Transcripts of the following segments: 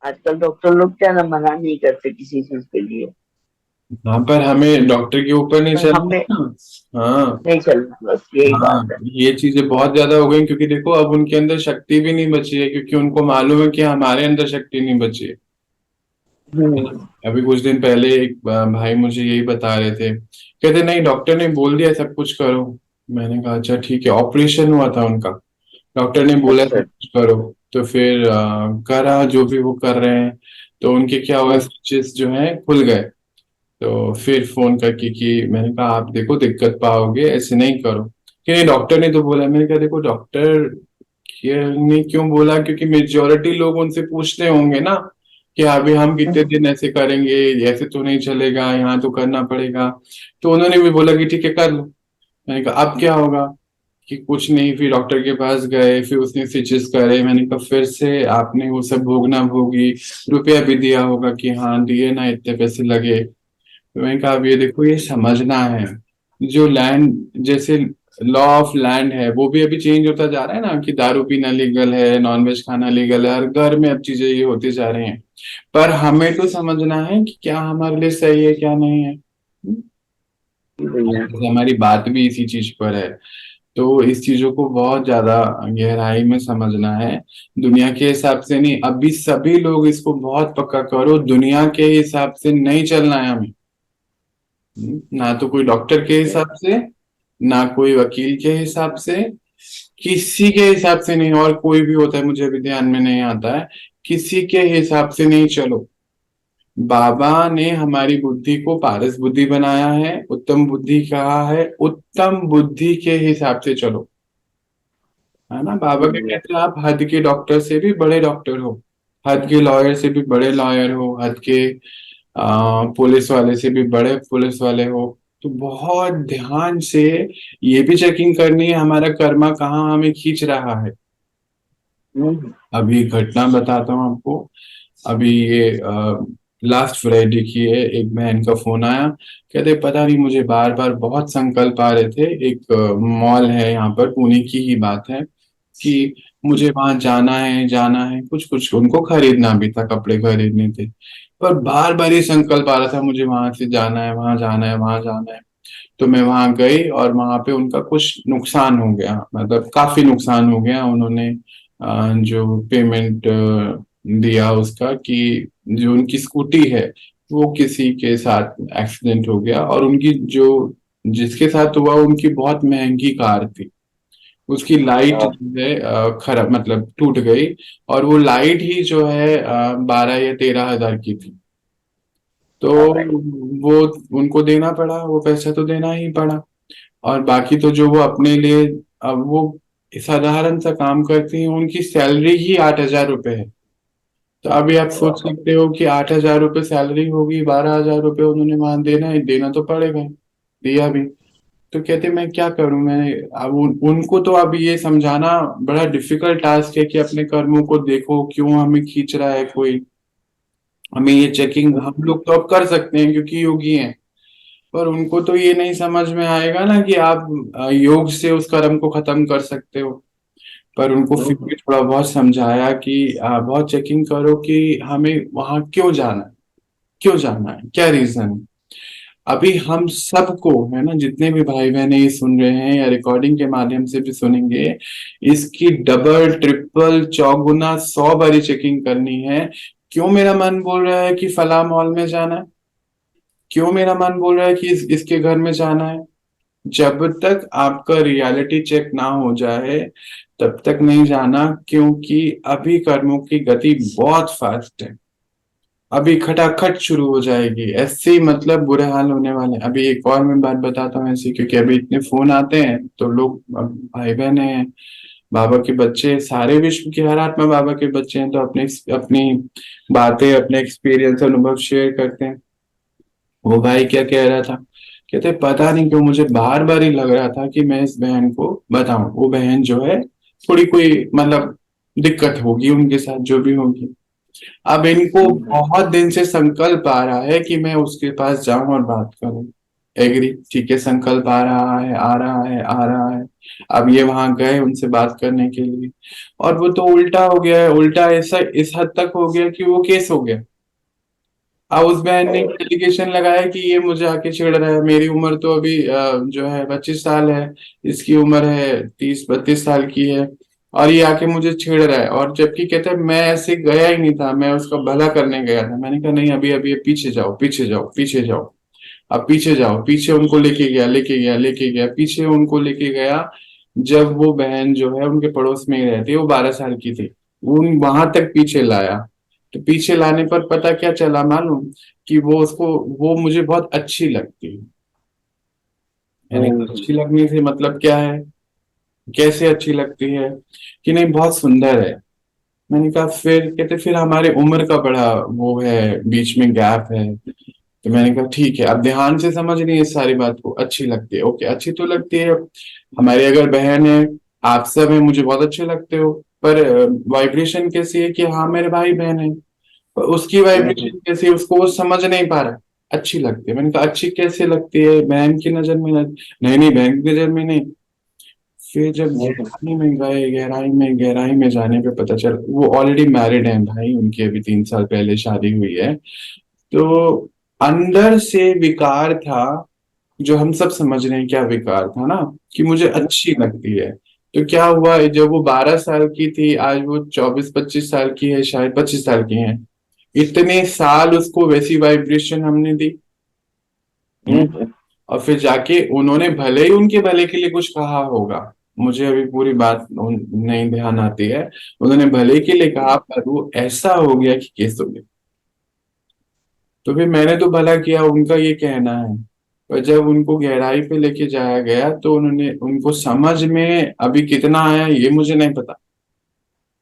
आजकल डॉक्टर लोग क्या ना मना नहीं करते किसी चीज के लिए। हाँ, पर हमें डॉक्टर के ऊपर नहीं पर चलना हमें है ना। हाँ। नहीं चलना, बस यही बात हाँ, है। ये चीजें बहुत ज्यादा हो गई, क्योंकि देखो अब उनके अंदर शक्ति भी नहीं बची है, क्योंकि उनको मालूम है कि हमारे अंदर शक्ति नहीं बची है। हम्म। अभी कुछ दिन पहले एक भाई मुझे यही बता रहे थे, कहते नहीं डॉक्टर ने बोल दिया सब कुछ करो। मैंने कहा अच्छा ठीक है, ऑपरेशन हुआ था उनका, डॉक्टर ने बोला अच्छा। सब कुछ करो। तो फिर करा जो भी वो कर रहे हैं। तो उनके क्या हुआ, हम्म। स्विचेस जो हैं खुल गए। तो फिर फोन करके कि मैंने कहा आप देखो दिक्कत पाओगे, ऐसे नहीं करो। कि नहीं डॉक्टर ने तो बोला। मैंने कहा देखो डॉक्टर ने क्यों बोला, क्योंकि मेजोरिटी लोग उनसे पूछते होंगे ना कि अभी हम कितने हम्म। दिन ऐसे करेंगे, ऐसे तो नहीं चलेगा, यहाँ तो करना पड़ेगा। तो उन्होंने भी बोला कि ठीक है कर लो। मैंने कहा अब क्या होगा, कि कुछ नहीं। फिर डॉक्टर के पास गए, फिर उसने स्टिचेस करे। मैंने कहा फिर से आपने वो सब भोगना भोगी, रुपया भी दिया होगा कि हाँ दिए ना, इतने पैसे लगे। तो मैंने कहा अब ये देखो ये समझना है, जो लैंड जैसे लॉ ऑफ लैंड है वो भी अभी चेंज होता जा रहा है ना, कि दारू पीना लीगल है, नॉनवेज खाना लीगल है, हर घर में अब चीजें ये होती जा रही हैं। पर हमें तो समझना है कि क्या हमारे लिए सही है क्या नहीं है। भैया। जैसे हमारी बात भी इसी चीज पर है। तो इस चीजों को बहुत ज्यादा गहराई में समझना है। दुनिया के हिसाब से नहीं, अभी सभी लोग इसको बहुत पक्का करो, दुनिया के हिसाब से नहीं चलना है हमें। ना तो कोई डॉक्टर के हिसाब से, ना कोई वकील के हिसाब से, किसी के हिसाब से नहीं। और कोई भी होता है मुझे अभी ध्यान में नहीं आता है, किसी के हिसाब से नहीं चलो। बाबा ने हमारी बुद्धि को पारस बुद्धि बनाया है, उत्तम बुद्धि कहा है, उत्तम बुद्धि के हिसाब से चलो। है ना, बाबा क्या भैया। कहते हैं, आप हद के डॉक्टर से भी बड़े डॉक्टर हो, हद के लॉयर से भी बड़े लॉयर हो, हद के पुलिस वाले से भी बड़े पुलिस वाले हो। तो बहुत ध्यान से ये भी चेकिंग करनी है हमारा कर्मा कहाँ हमें खींच रहा है। हम्म। अभी एक घटना बताता हूँ आपको। अभी ये लास्ट फ्राइडे की है, एक बहन का फोन आया। कहते पता नहीं मुझे बार बार बहुत संकल्प आ रहे थे, एक मॉल है यहाँ पर, पुणे की ही बात है, कि मुझे वहां जाना है जाना है, कुछ कुछ उनको खरीदना भी था, कपड़े खरीदने थे। पर बार बार ये संकल्प आ रहा था मुझे वहां से जाना है, वहां जाना है, वहां जाना है। तो मैं वहां गई और वहां पे उनका कुछ नुकसान हो गया, मतलब काफी नुकसान हो गया। उन्होंने जो पेमेंट दिया उसका, कि जो उनकी स्कूटी है वो किसी के साथ एक्सीडेंट हो गया, और उनकी जो जिसके साथ हुआ उनकी बहुत महंगी कार थी, उसकी लाइट हाँ। जो है खराब, मतलब टूट गई। और वो लाइट ही जो है 12 या 13 हजार की थी। तो हाँ भाई। वो उनको देना पड़ा, वो पैसा तो देना ही पड़ा। और बाकी तो जो वो अपने लिए, अब वो साधारण सा काम करती हैं, उनकी सैलरी ही 8 हजार रुपये है। तो अभी आप सोच वाह। सकते हो कि 8 हजार रुपये सैलरी होगी, 12 हजार रुपये उन्होंने वहां देना है, देना तो पड़ेगा। दिया भी। तो कहते मैं क्या करूं, मैंने अब उनको तो अब ये समझाना बड़ा डिफिकल्ट टास्क है कि अपने कर्मों को देखो, क्यों हमें खींच रहा है कोई। हमें ये चेकिंग हम लोग तो अब कर सकते हैं क्योंकि योगी हैं। पर उनको तो ये नहीं समझ में आएगा ना कि आप योग से उस कर्म को खत्म कर सकते हो। पर उनको फिर हम्म। भी थोड़ा बहुत समझाया कि बहुत चेकिंग करो कि हमें वहां क्यों जाना है, क्यों जाना है, क्या रीजन है। अभी हम सबको, है ना, जितने भी भाई बहन ये सुन रहे हैं या रिकॉर्डिंग के माध्यम से भी सुनेंगे, इसकी डबल ट्रिपल चौगुना 100 बारी चेकिंग करनी है। क्यों मेरा मन बोल रहा है कि फला मॉल में जाना है, क्यों मेरा मन बोल रहा है कि इसके घर में जाना है। जब तक आपका रियलिटी चेक ना हो जाए तब तक नहीं जाना, क्योंकि अभी कर्मों की गति बहुत फास्ट है। अभी खटाखट शुरू हो जाएगी ऐसे ही, मतलब बुरे हाल होने वाले हैं। अभी एक और मैं बात बताता हूँ ऐसी, क्योंकि अभी इतने फोन आते हैं तो लोग, अब भाई बहन हैं, बाबा के बच्चे, सारे विश्व की हर आत्मा बाबा के बच्चे हैं, तो अपने अपनी बातें, अपने एक्सपीरियंस अनुभव शेयर करते हैं। वो भाई क्या कह रहा था, कहते पता नहीं क्यों मुझे बार बार ही लग रहा था कि मैं इस बहन को बताऊं, वो बहन जो है थोड़ी कोई, मतलब दिक्कत होगी उनके साथ जो भी होगी। अब इनको हम्म। बहुत दिन से संकल्प आ रहा है कि मैं उसके पास जाऊं और बात करूं। एग्री, ठीक है, संकल्प आ रहा है, आ रहा है, आ रहा है। अब ये वहां गए उनसे बात करने के लिए, और वो तो उल्टा हो गया है, उल्टा ऐसा इस हद तक हो गया कि वो केस हो गया। अब उस बहन ने एलिगेशन लगाया कि ये मुझे आके छेड़ रहा है, मेरी उम्र तो अभी जो है 25 साल है, इसकी उम्र है 30-32 साल की है, और ये आके मुझे छेड़ रहा है। और जबकि कहता है मैं ऐसे गया ही नहीं था, मैं उसका भला करने गया था। मैंने कहा नहीं, अभी अभी पीछे जाओ, पीछे जाओ, पीछे जाओ। अब पीछे जाओ, पीछे उनको लेके गया, लेके गया, लेके गया, पीछे उनको लेके गया। जब वो बहन जो है उनके पड़ोस में ही रहती है, वो 12 साल की थी, उन वहां तक पीछे लाया। तो पीछे लाने पर पता क्या चला मालूम, कि वो मुझे बहुत अच्छी लगती है। यानी अच्छी लगने से मतलब क्या है, कैसे अच्छी लगती है, कि नहीं बहुत सुंदर है। मैंने कहा फिर, कहते फिर हमारे उम्र का बड़ा वो है, बीच में गैप है। तो मैंने कहा ठीक है, अब ध्यान से समझ रही है इस सारी बात को, अच्छी लगती है, ओके, अच्छी तो लगती है। हमारी अगर बहन है, आप सब है, मुझे बहुत अच्छे लगते हो, पर वाइब्रेशन कैसी है कि हाँ मेरे भाई बहन है, पर उसकी वाइब्रेशन कैसी है उसको वो समझ नहीं पा रहा। अच्छी लगती है, मैंने कहा अच्छी कैसे लगती है, बहन की नजर में नहीं नहीं, बहन की नजर में नहीं। फिर जब गहराई में गए, गहराई में जाने पे पता चल, वो ऑलरेडी मैरिड हैं भाई, उनकी अभी 3 साल पहले शादी हुई है। तो अंदर से विकार था, जो हम सब समझ रहे हैं क्या विकार था ना, कि मुझे अच्छी लगती है। तो क्या हुआ, जब वो 12 साल की थी, आज वो 24-25 साल की है, शायद 25 साल की है। इतने साल उसको वैसी वाइब्रेशन हमने दी। और फिर जाके उन्होंने भले ही उनके भले के लिए कुछ कहा होगा, मुझे अभी पूरी बात नहीं ध्यान आती है, उन्होंने भले के लिए कहा, पर वो ऐसा हो गया कि केस हो गया। तो फिर मैंने तो भला किया, उनका ये कहना है। पर जब उनको गहराई पे लेके जाया गया, तो उन्होंने उनको समझ में अभी कितना आया ये मुझे नहीं पता,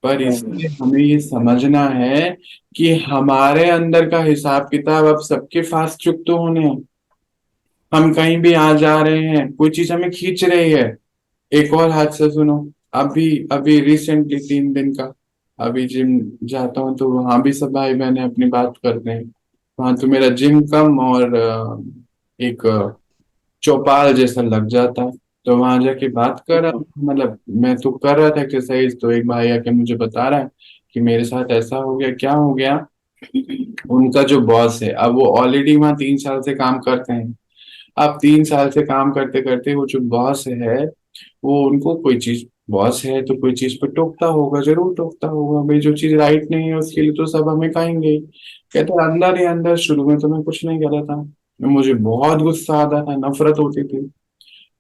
पर इसलिए हमें ये समझना है कि हमारे अंदर का हिसाब किताब अब सबके फास्ट चुक तो होने हैं। हम कहीं भी आ जा रहे हैं, कोई चीज हमें खींच रही है। एक और हादसा सुनो, अभी अभी रिसेंटली 3 दिन का, अभी जिम जाता हूँ तो वहां भी सब भाई बहने अपनी बात करते हैं। वहां तो मेरा जिम कम और एक चौपाल जैसा लग जाता है। तो वहां जाके बात कर रहा, मतलब मैं तो कर रहा था एक्सरसाइज, तो एक भाई आके मुझे बता रहा है कि मेरे साथ ऐसा हो गया, क्या हो गया। उनका जो बॉस है, अब वो ऑलरेडी वहाँ 3 साल से काम करते हैं। अब 3 साल से काम करते करते वो जो बॉस है, वो उनको कोई चीज, बॉस है तो कोई चीज पे टोकता होगा, जरूर टोकता होगा भाई, जो चीज राइट नहीं है उसके लिए तो सब हमें कहेंगे ही। कहते अंदर ही अंदर शुरू में तो मैं कुछ नहीं कर रहा था, मुझे बहुत गुस्सा आता था, नफरत होती थी।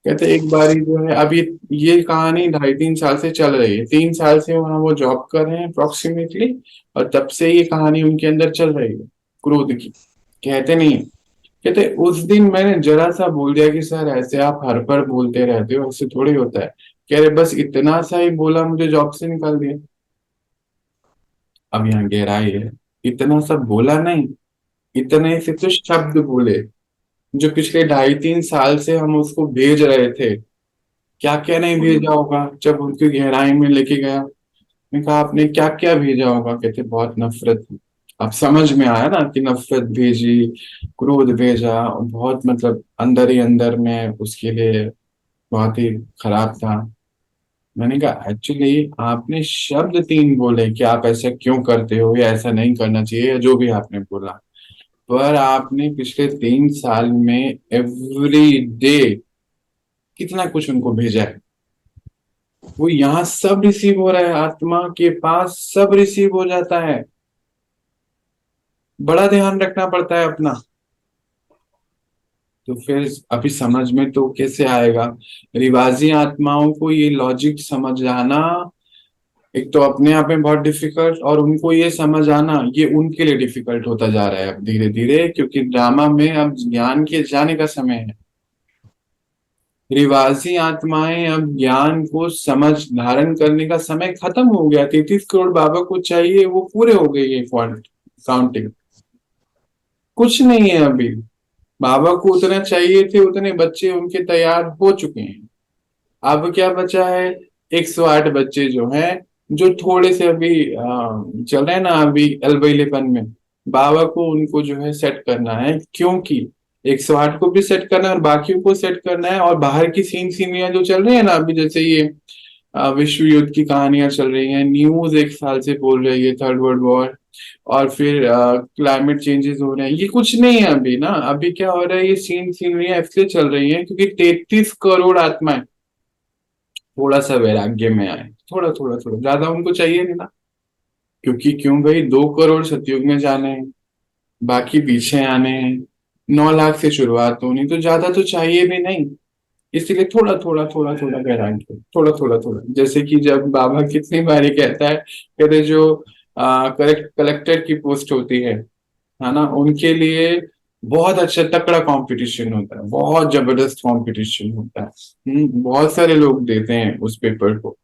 कहते एक बारी जो है, अब ये कहानी 2.5-3 साल से चल रही है, 3 साल से वहां वो जॉब कर रहे हैं अप्रोक्सीमेटली, और तब से ये कहानी उनके अंदर चल रही है, क्रोध की। कहते नहीं है, कहते उस दिन मैंने जरा सा बोल दिया कि सर ऐसे आप हर पर बोलते रहते हो, ऐसे थोड़ी होता है। कह रहे बस इतना सा ही बोला, मुझे जॉब से निकाल दिया। अब यहाँ गहराई है, इतना सा बोला नहीं, इतने से तो शब्द बोले, जो पिछले 2.5-3 साल से हम उसको भेज रहे थे। क्या क्या नहीं भेजा होगा, जब उनकी गहराई में लेके गया। मैंने कहा आपने क्या क्या भेजा होगा, कहते बहुत नफरत। अब समझ में आया ना कि नफरत भेजी, क्रोध भेजा, और बहुत मतलब अंदर ही अंदर में उसके लिए बहुत ही खराब था। मैंने कहा एक्चुअली आपने शब्द 3 बोले कि आप ऐसा क्यों करते हो, या ऐसा नहीं करना चाहिए, या जो भी आपने बोला, पर आपने पिछले 3 साल में एवरी डे कितना कुछ उनको भेजा है। वो यहाँ सब रिसीव हो रहा है, आत्मा के पास सब रिसीव हो जाता है। बड़ा ध्यान रखना पड़ता है अपना। तो फिर अभी समझ में तो कैसे आएगा, रिवाजी आत्माओं को ये लॉजिक समझ आना एक तो अपने आप में बहुत डिफिकल्ट, और उनको ये समझ आना ये उनके लिए डिफिकल्ट होता जा रहा है अब धीरे धीरे, क्योंकि ड्रामा में अब ज्ञान के जाने का समय है। रिवाजी आत्माएं अब ज्ञान को समझ धारण करने का समय खत्म हो गया। 33 करोड़ बाबा को चाहिए, वो पूरे हो गए ये काउंटिंग, कुछ नहीं है अभी। बाबा को उतना चाहिए थे, उतने बच्चे उनके तैयार हो चुके हैं। अब क्या बचा है, 108 बच्चे जो हैं, जो थोड़े से अभी चल रहे हैं ना अभी अलबेलेपन में, बाबा को उनको जो है सेट करना है। क्योंकि 108 को भी सेट करना है और बाकियों को सेट करना है, और बाहर की सीनियां जो चल रही है ना अभी, जैसे ये विश्व युद्ध की कहानियां चल रही हैं, न्यूज एक साल से बोल रही है थर्ड वर्ल्ड वॉर, और फिर क्लाइमेट चेंजेस हो रहे हैं, ये कुछ नहीं है अभी ना। अभी क्या हो रहा है, ये सीनरियां इसलिए चल रही हैं क्योंकि 33 करोड़ आत्माएं थोड़ा सा वैराग्य में आए, थोड़ा थोड़ा थोड़ा, ज्यादा उनको चाहिए नहीं ना। क्योंकि क्यों भाई, 2 करोड़ सतयुग में जाने हैं, बाकी पीछे आने हैं, 9 लाख से शुरुआत होनी, तो ज्यादा तो चाहिए भी नहीं। इसीलिए थोड़ा थोड़ा थोड़ा थोड़ा गहराएंगे, थोड़ा थोड़ा थोड़ा, जैसे कि जब बाबा कितनी बारी कहता है, कहते जो करेक्ट कलेक्टर की पोस्ट होती है ना, उनके लिए बहुत अच्छा तकड़ा कंपटीशन होता है, बहुत जबरदस्त कंपटीशन होता है। बहुत सारे लोग देते हैं उस पेपर को,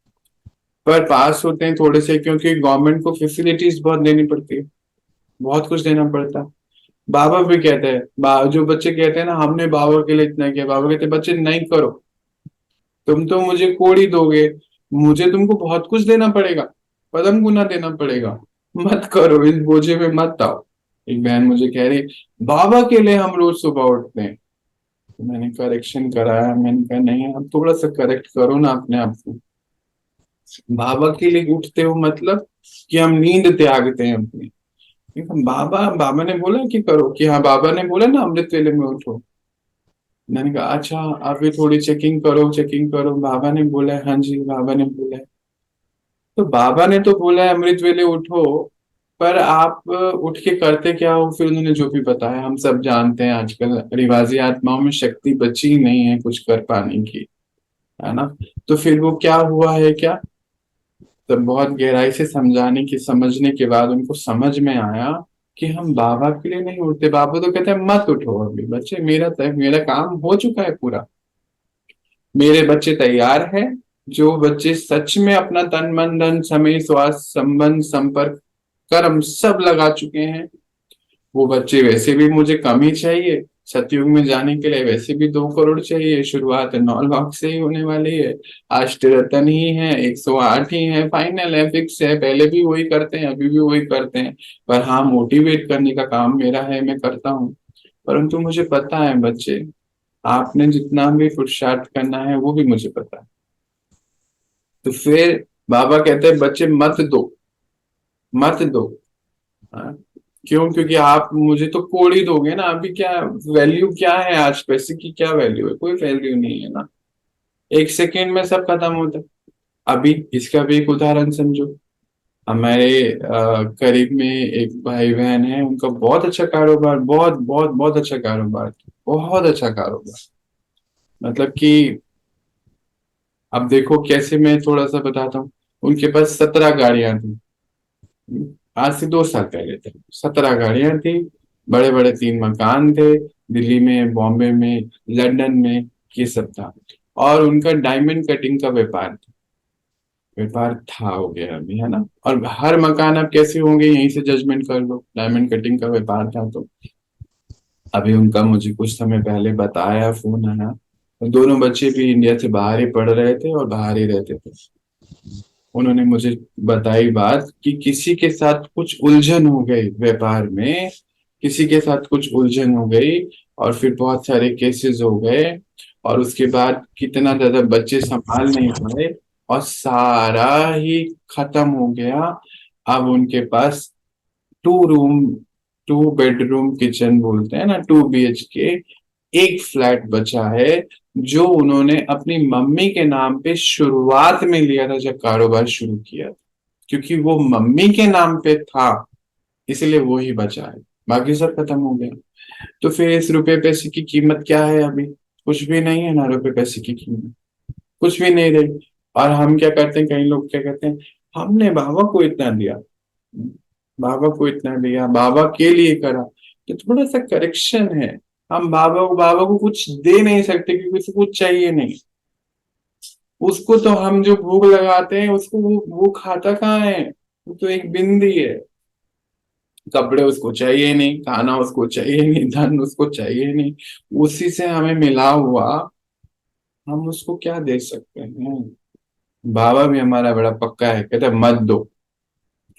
पर पास होते हैं थोड़े से, क्योंकि गवर्नमेंट को फैसिलिटीज बहुत देनी पड़ती है, बहुत कुछ देना पड़ता है। बाबा भी कहते हैं, जो बच्चे कहते हैं ना हमने बाबा के लिए इतना किया, बाबा कहते हैं बच्चे नहीं करो, तुम तो मुझे कोड़ी दोगे, मुझे तुमको बहुत कुछ देना पड़ेगा, पदम गुना देना पड़ेगा, मत करो, इस बोझे में मत आओ। एक बहन मुझे कह रही, बाबा के लिए हम रोज सुबह उठते हैं। तो मैंने करेक्शन कराया, मैंने कहा नहीं, आप थोड़ा सा करेक्ट करो ना अपने आप को। बाबा के लिए उठते हो मतलब कि हम नींद त्यागते हैं अपनी। देखो, बाबा बाबा ने बोला कि करो, कि हाँ बाबा ने बोला ना अमृत वेले में उठो। मैंने कहा अच्छा, आप भी थोड़ी चेकिंग करो, चेकिंग करो, बाबा ने बोला है, हाँ जी बाबा ने बोला है। तो बाबा ने तो बोला है अमृत वेले उठो, पर आप उठ के करते क्या हो फिर, उन्होंने जो भी बताया हम सब जानते हैं, आजकल रिवाजी आत्माओं में शक्ति बची ही नहीं है कुछ कर पाने की, है ना। तो फिर वो क्या हुआ है क्या, तब बहुत गहराई से समझाने की समझने के बाद उनको समझ में आया कि हम बाबा के लिए नहीं उठते। बाबा तो कहते हैं मत उठो अभी बच्चे, मेरा काम हो चुका है पूरा, मेरे बच्चे तैयार हैं। जो बच्चे सच में अपना तन मन धन समय स्वास्थ्य संबंध संपर्क कर्म सब लगा चुके हैं, वो बच्चे वैसे भी मुझे कम ही चाहिए, सतयुग में जाने के लिए वैसे भी 2 करोड़ चाहिए, शुरुआत 9 लाख से ही होने वाली है। अष्टरतन ही है, 108 ही है, फाइनल है, फिक्स है, पहले भी वही करते हैं अभी भी वही करते हैं। पर हाँ, मोटिवेट करने का काम मेरा है, मैं करता हूँ। परंतु मुझे पता है बच्चे, आपने जितना भी पुरुषार्थ करना है वो भी मुझे पता है। तो फिर बाबा कहते हैं बच्चे मत दो, मत दो। हाँ? क्यों, क्योंकि आप मुझे तो कोड़ ही दोगे ना, अभी क्या वैल्यू, क्या है आज पैसे की, क्या वैल्यू है, कोई वैल्यू नहीं है ना। 1 सेकेंड में सब खत्म होता है। अभी इसका भी एक उदाहरण समझो, हमारे करीब में एक भाई बहन है, उनका बहुत अच्छा कारोबार, बहुत बहुत बहुत अच्छा कारोबार, बहुत अच्छा कारोबार, मतलब कि अब देखो कैसे, मैं थोड़ा सा बताता हूँ। उनके पास 17 गाड़ियां थी, आज से 2 साल पहले थे, 17 गाड़ियां थी, बड़े बड़े 3 मकान थे, दिल्ली में, बॉम्बे में, लंदन में, ये सब था। और उनका डायमंड कटिंग का व्यापार था, हो गया अभी, है ना। और हर मकान अब कैसे होंगे यहीं से जजमेंट कर लो, डायमंड कटिंग का व्यापार था तो। अभी उनका मुझे कुछ समय पहले बताया, फोन आया, दोनों बच्चे भी इंडिया से बाहर ही पढ़ रहे थे और बाहर ही रहते थे। उन्होंने मुझे बताई बात कि किसी के साथ कुछ उलझन हो गई व्यापार में, किसी के साथ कुछ उलझन हो गई, और फिर बहुत सारे केसेस हो गए, और उसके बाद कितना ज्यादा बच्चे संभाल नहीं पाए, और सारा ही खत्म हो गया। अब उनके पास 2 रूम, 2 बेडरूम किचन बोलते हैं ना, 2 BHK, एक फ्लैट बचा है, जो उन्होंने अपनी मम्मी के नाम पे शुरुआत में लिया था जब कारोबार शुरू किया था। क्योंकि वो मम्मी के नाम पे था, इसलिए वो ही बचा है, बाकी सब खत्म हो गया। तो फिर इस रुपए पैसे की कीमत क्या है अभी, कुछ भी नहीं है ना, रुपए पैसे की कीमत कुछ भी नहीं रही। और हम क्या करते हैं, कई लोग क्या कहते हैं, हमने बाबा को इतना दिया, बाबा को इतना दिया, बाबा के लिए करा, तो थोड़ा सा करेक्शन है। हम बाबा को कुछ दे नहीं सकते क्योंकि उसको कुछ चाहिए नहीं। उसको तो हम जो भोग लगाते हैं उसको वो खाता कहाँ है, वो तो एक बिंदी है। कपड़े उसको चाहिए नहीं, खाना उसको चाहिए नहीं, धन उसको चाहिए नहीं, उसी से हमें मिला हुआ, हम उसको क्या दे सकते हैं। बाबा भी हमारा बड़ा पक्का है, कहते हैं, मत दो,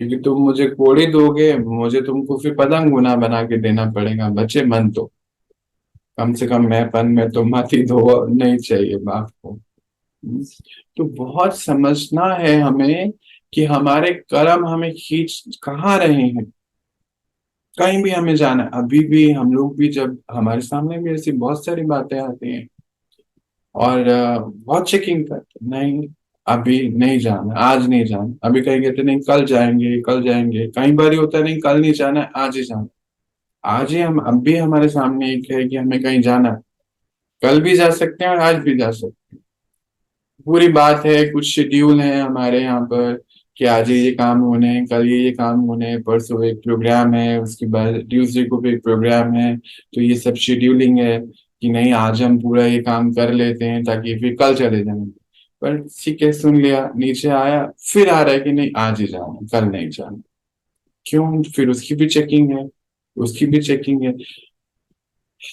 क्योंकि तुम मुझे कोड़ी दोगे, मुझे तुमको फिर पतंग गुना बना के देना पड़ेगा, बच्चे मत दो। कम से कम मैंपन में तो मत ही दो, नहीं चाहिए बाप को। तो बहुत समझना है हमें कि हमारे कर्म हमें खींच कहाँ रहे हैं। कहीं भी हमें जाना है, अभी भी हम लोग भी, जब हमारे सामने भी ऐसी बहुत सारी बातें आती हैं और बहुत चेकिंग करते हैं, नहीं अभी नहीं जाना, आज नहीं जाना, अभी कहीं कहते नहीं कल जाएंगे कल जाएंगे, कई बार ही होता है नहीं कल नहीं जाना है, आज ही जाना। आज ही हम, अब भी हमारे सामने एक है कि हमें कहीं जाना है, कल भी जा सकते हैं और आज भी जा सकते हैं। पूरी बात है, कुछ शेड्यूल है हमारे यहाँ पर कि आज ये काम होने हैं, कल ये काम होने हैं, परसों एक प्रोग्राम है, उसके बाद ट्यूसडे को भी एक प्रोग्राम है। तो ये सब शेड्यूलिंग है कि नहीं आज हम पूरा ये काम कर लेते हैं ताकि फिर कल चले जाएंगे। पर ठीक है, सुन लिया, नीचे आया, फिर आ रहा है कि नहीं आज ही जाना, कल नहीं जाना। क्यों? फिर उसकी भी चेकिंग है, उसकी भी चेकिंग है।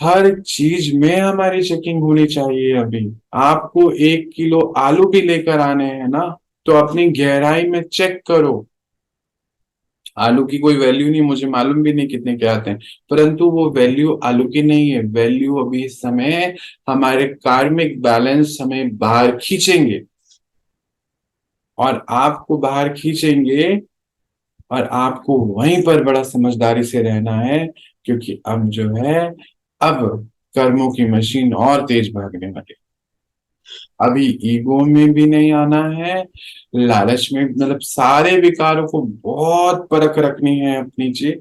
हर चीज में हमारी चेकिंग होनी चाहिए। अभी आपको 1 किलो आलू भी लेकर आने हैं ना, तो अपनी गहराई में चेक करो। आलू की कोई वैल्यू नहीं, मुझे मालूम भी नहीं कितने के आते हैं, परंतु वो वैल्यू आलू की नहीं है। वैल्यू अभी इस समय हमारे कार्मिक बैलेंस हमें बाहर खींचेंगे, और आपको बाहर खींचेंगे, और आपको वहीं पर बड़ा समझदारी से रहना है, क्योंकि अब जो है, अब कर्मों की मशीन और तेज भागने लगे। अभी ईगो में भी नहीं आना है, लालच में, मतलब सारे विकारों को बहुत परख रखनी है अपनी जी,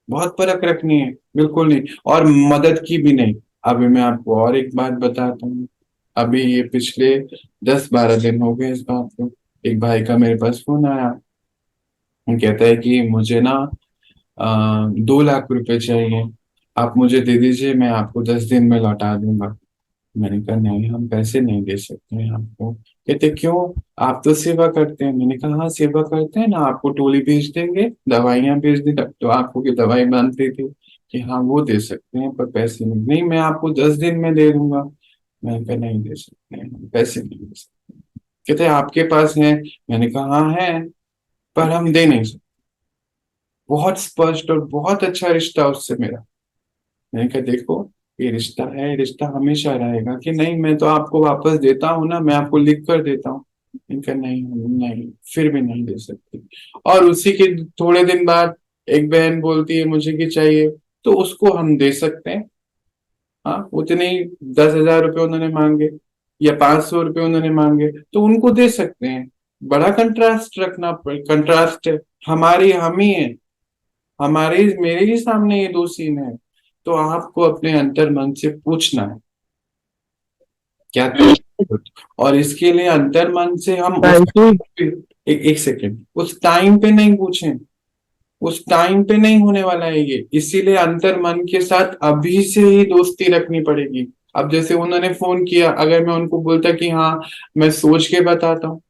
बहुत परख रखनी है, बिल्कुल नहीं, और मदद की भी नहीं। अभी मैं आपको और एक बात बताता हूँ। अभी ये पिछले 10-12 दिन हो गए इस बात को, एक भाई का मेरे पास फोन आया। वो कहता है कि मुझे ना 2 लाख रुपए चाहिए, आप मुझे दे दीजिए, मैं आपको 10 दिन में लौटा दूंगा। मैंने कहा नहीं, हम पैसे नहीं दे सकते हैं आपको। कहते क्यों? आप तो सेवा करते हैं। मैंने कहा हाँ, सेवा करते हैं ना, आपको टोली भेज देंगे, दवाइयाँ भेज देंगे, तो आंखों की दवाई मानते थे कि हाँ वो दे सकते हैं, पर पैसे नहीं। नहीं, मैं आपको 10 दिन में दे दूंगा। मैंने कहा नहीं दे सकते हैं, हम पैसे नहीं दे सकते। कहते आपके पास है? मैंने कहा हाँ है, पर हम दे नहीं सकते। बहुत स्पष्ट और बहुत अच्छा रिश्ता उससे मेरा। मैंने कहा देखो, ये रिश्ता है, रिश्ता हमेशा रहेगा कि नहीं, मैं तो आपको वापस देता हूँ ना, मैं आपको लिख कर देता हूँ। मैंने कहा नहीं नहीं, फिर भी नहीं दे सकती। और उसी के थोड़े दिन बाद एक बहन बोलती है मुझे कि चाहिए, तो उसको हम दे सकते हैं। हाँ, उतने ही 10,000 रुपये उन्होंने मांगे या 500 रुपये उन्होंने मांगे, तो उनको दे सकते हैं। बड़ा कंट्रास्ट रखना, कंट्रास्ट है, हमारी हम ही है, हमारे मेरे ही सामने ये दो सीन है। तो आपको अपने अंतर मन से पूछना है क्या तुम, और इसके लिए अंतर मन से हम हाँ उस, जी। एक एक सेकेंड, उस टाइम पे नहीं पूछें, उस टाइम पे नहीं होने वाला है ये, इसीलिए अंतर मन के साथ अभी से ही दोस्ती रखनी पड़ेगी। अब जैसे उन्होंने फोन किया, अगर मैं उनको बोलता कि हाँ मैं सोच के बताता हूँ,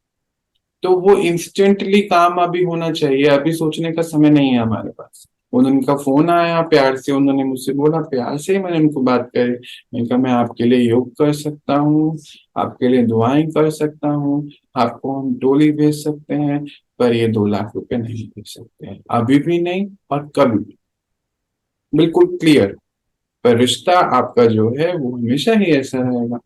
तो वो इंस्टेंटली काम अभी होना चाहिए, अभी सोचने का समय नहीं है हमारे पास। उनका फोन आया, प्यार से उन्होंने मुझसे बोला, प्यार से ही मैंने उनको बात करी। मैंने कहा मैं आपके लिए योग कर सकता हूँ, आपके लिए दुआएं कर सकता हूँ, आपको हम डोली भेज सकते हैं, पर ये 2 लाख रुपए नहीं दे सकते हैं, अभी भी नहीं और कभी भी। बिल्कुल क्लियर। पर रिश्ता आपका जो है वो हमेशा ही ऐसा रहेगा।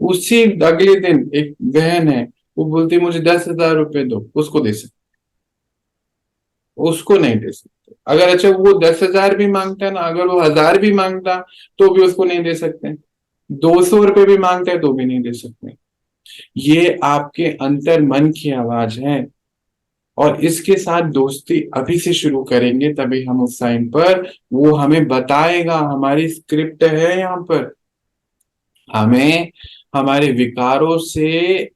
उसी अगले दिन एक बहन है, वो बोलती है मुझे 10,000 रुपए दो, उसको दे सकते, उसको नहीं दे सकते। अगर अच्छा वो 10,000 भी मांगता है ना, अगर वो 1,000 भी मांगता, तो भी उसको नहीं दे सकते। 200 रुपये भी मांगता है तो भी नहीं दे सकते। ये आपके अंतर मन की आवाज है, और इसके साथ दोस्ती अभी से शुरू करेंगे तभी हम उस टाइम पर, वो हमें बताएगा, हमारी स्क्रिप्ट है यहाँ पर। हमें हमारे विकारों से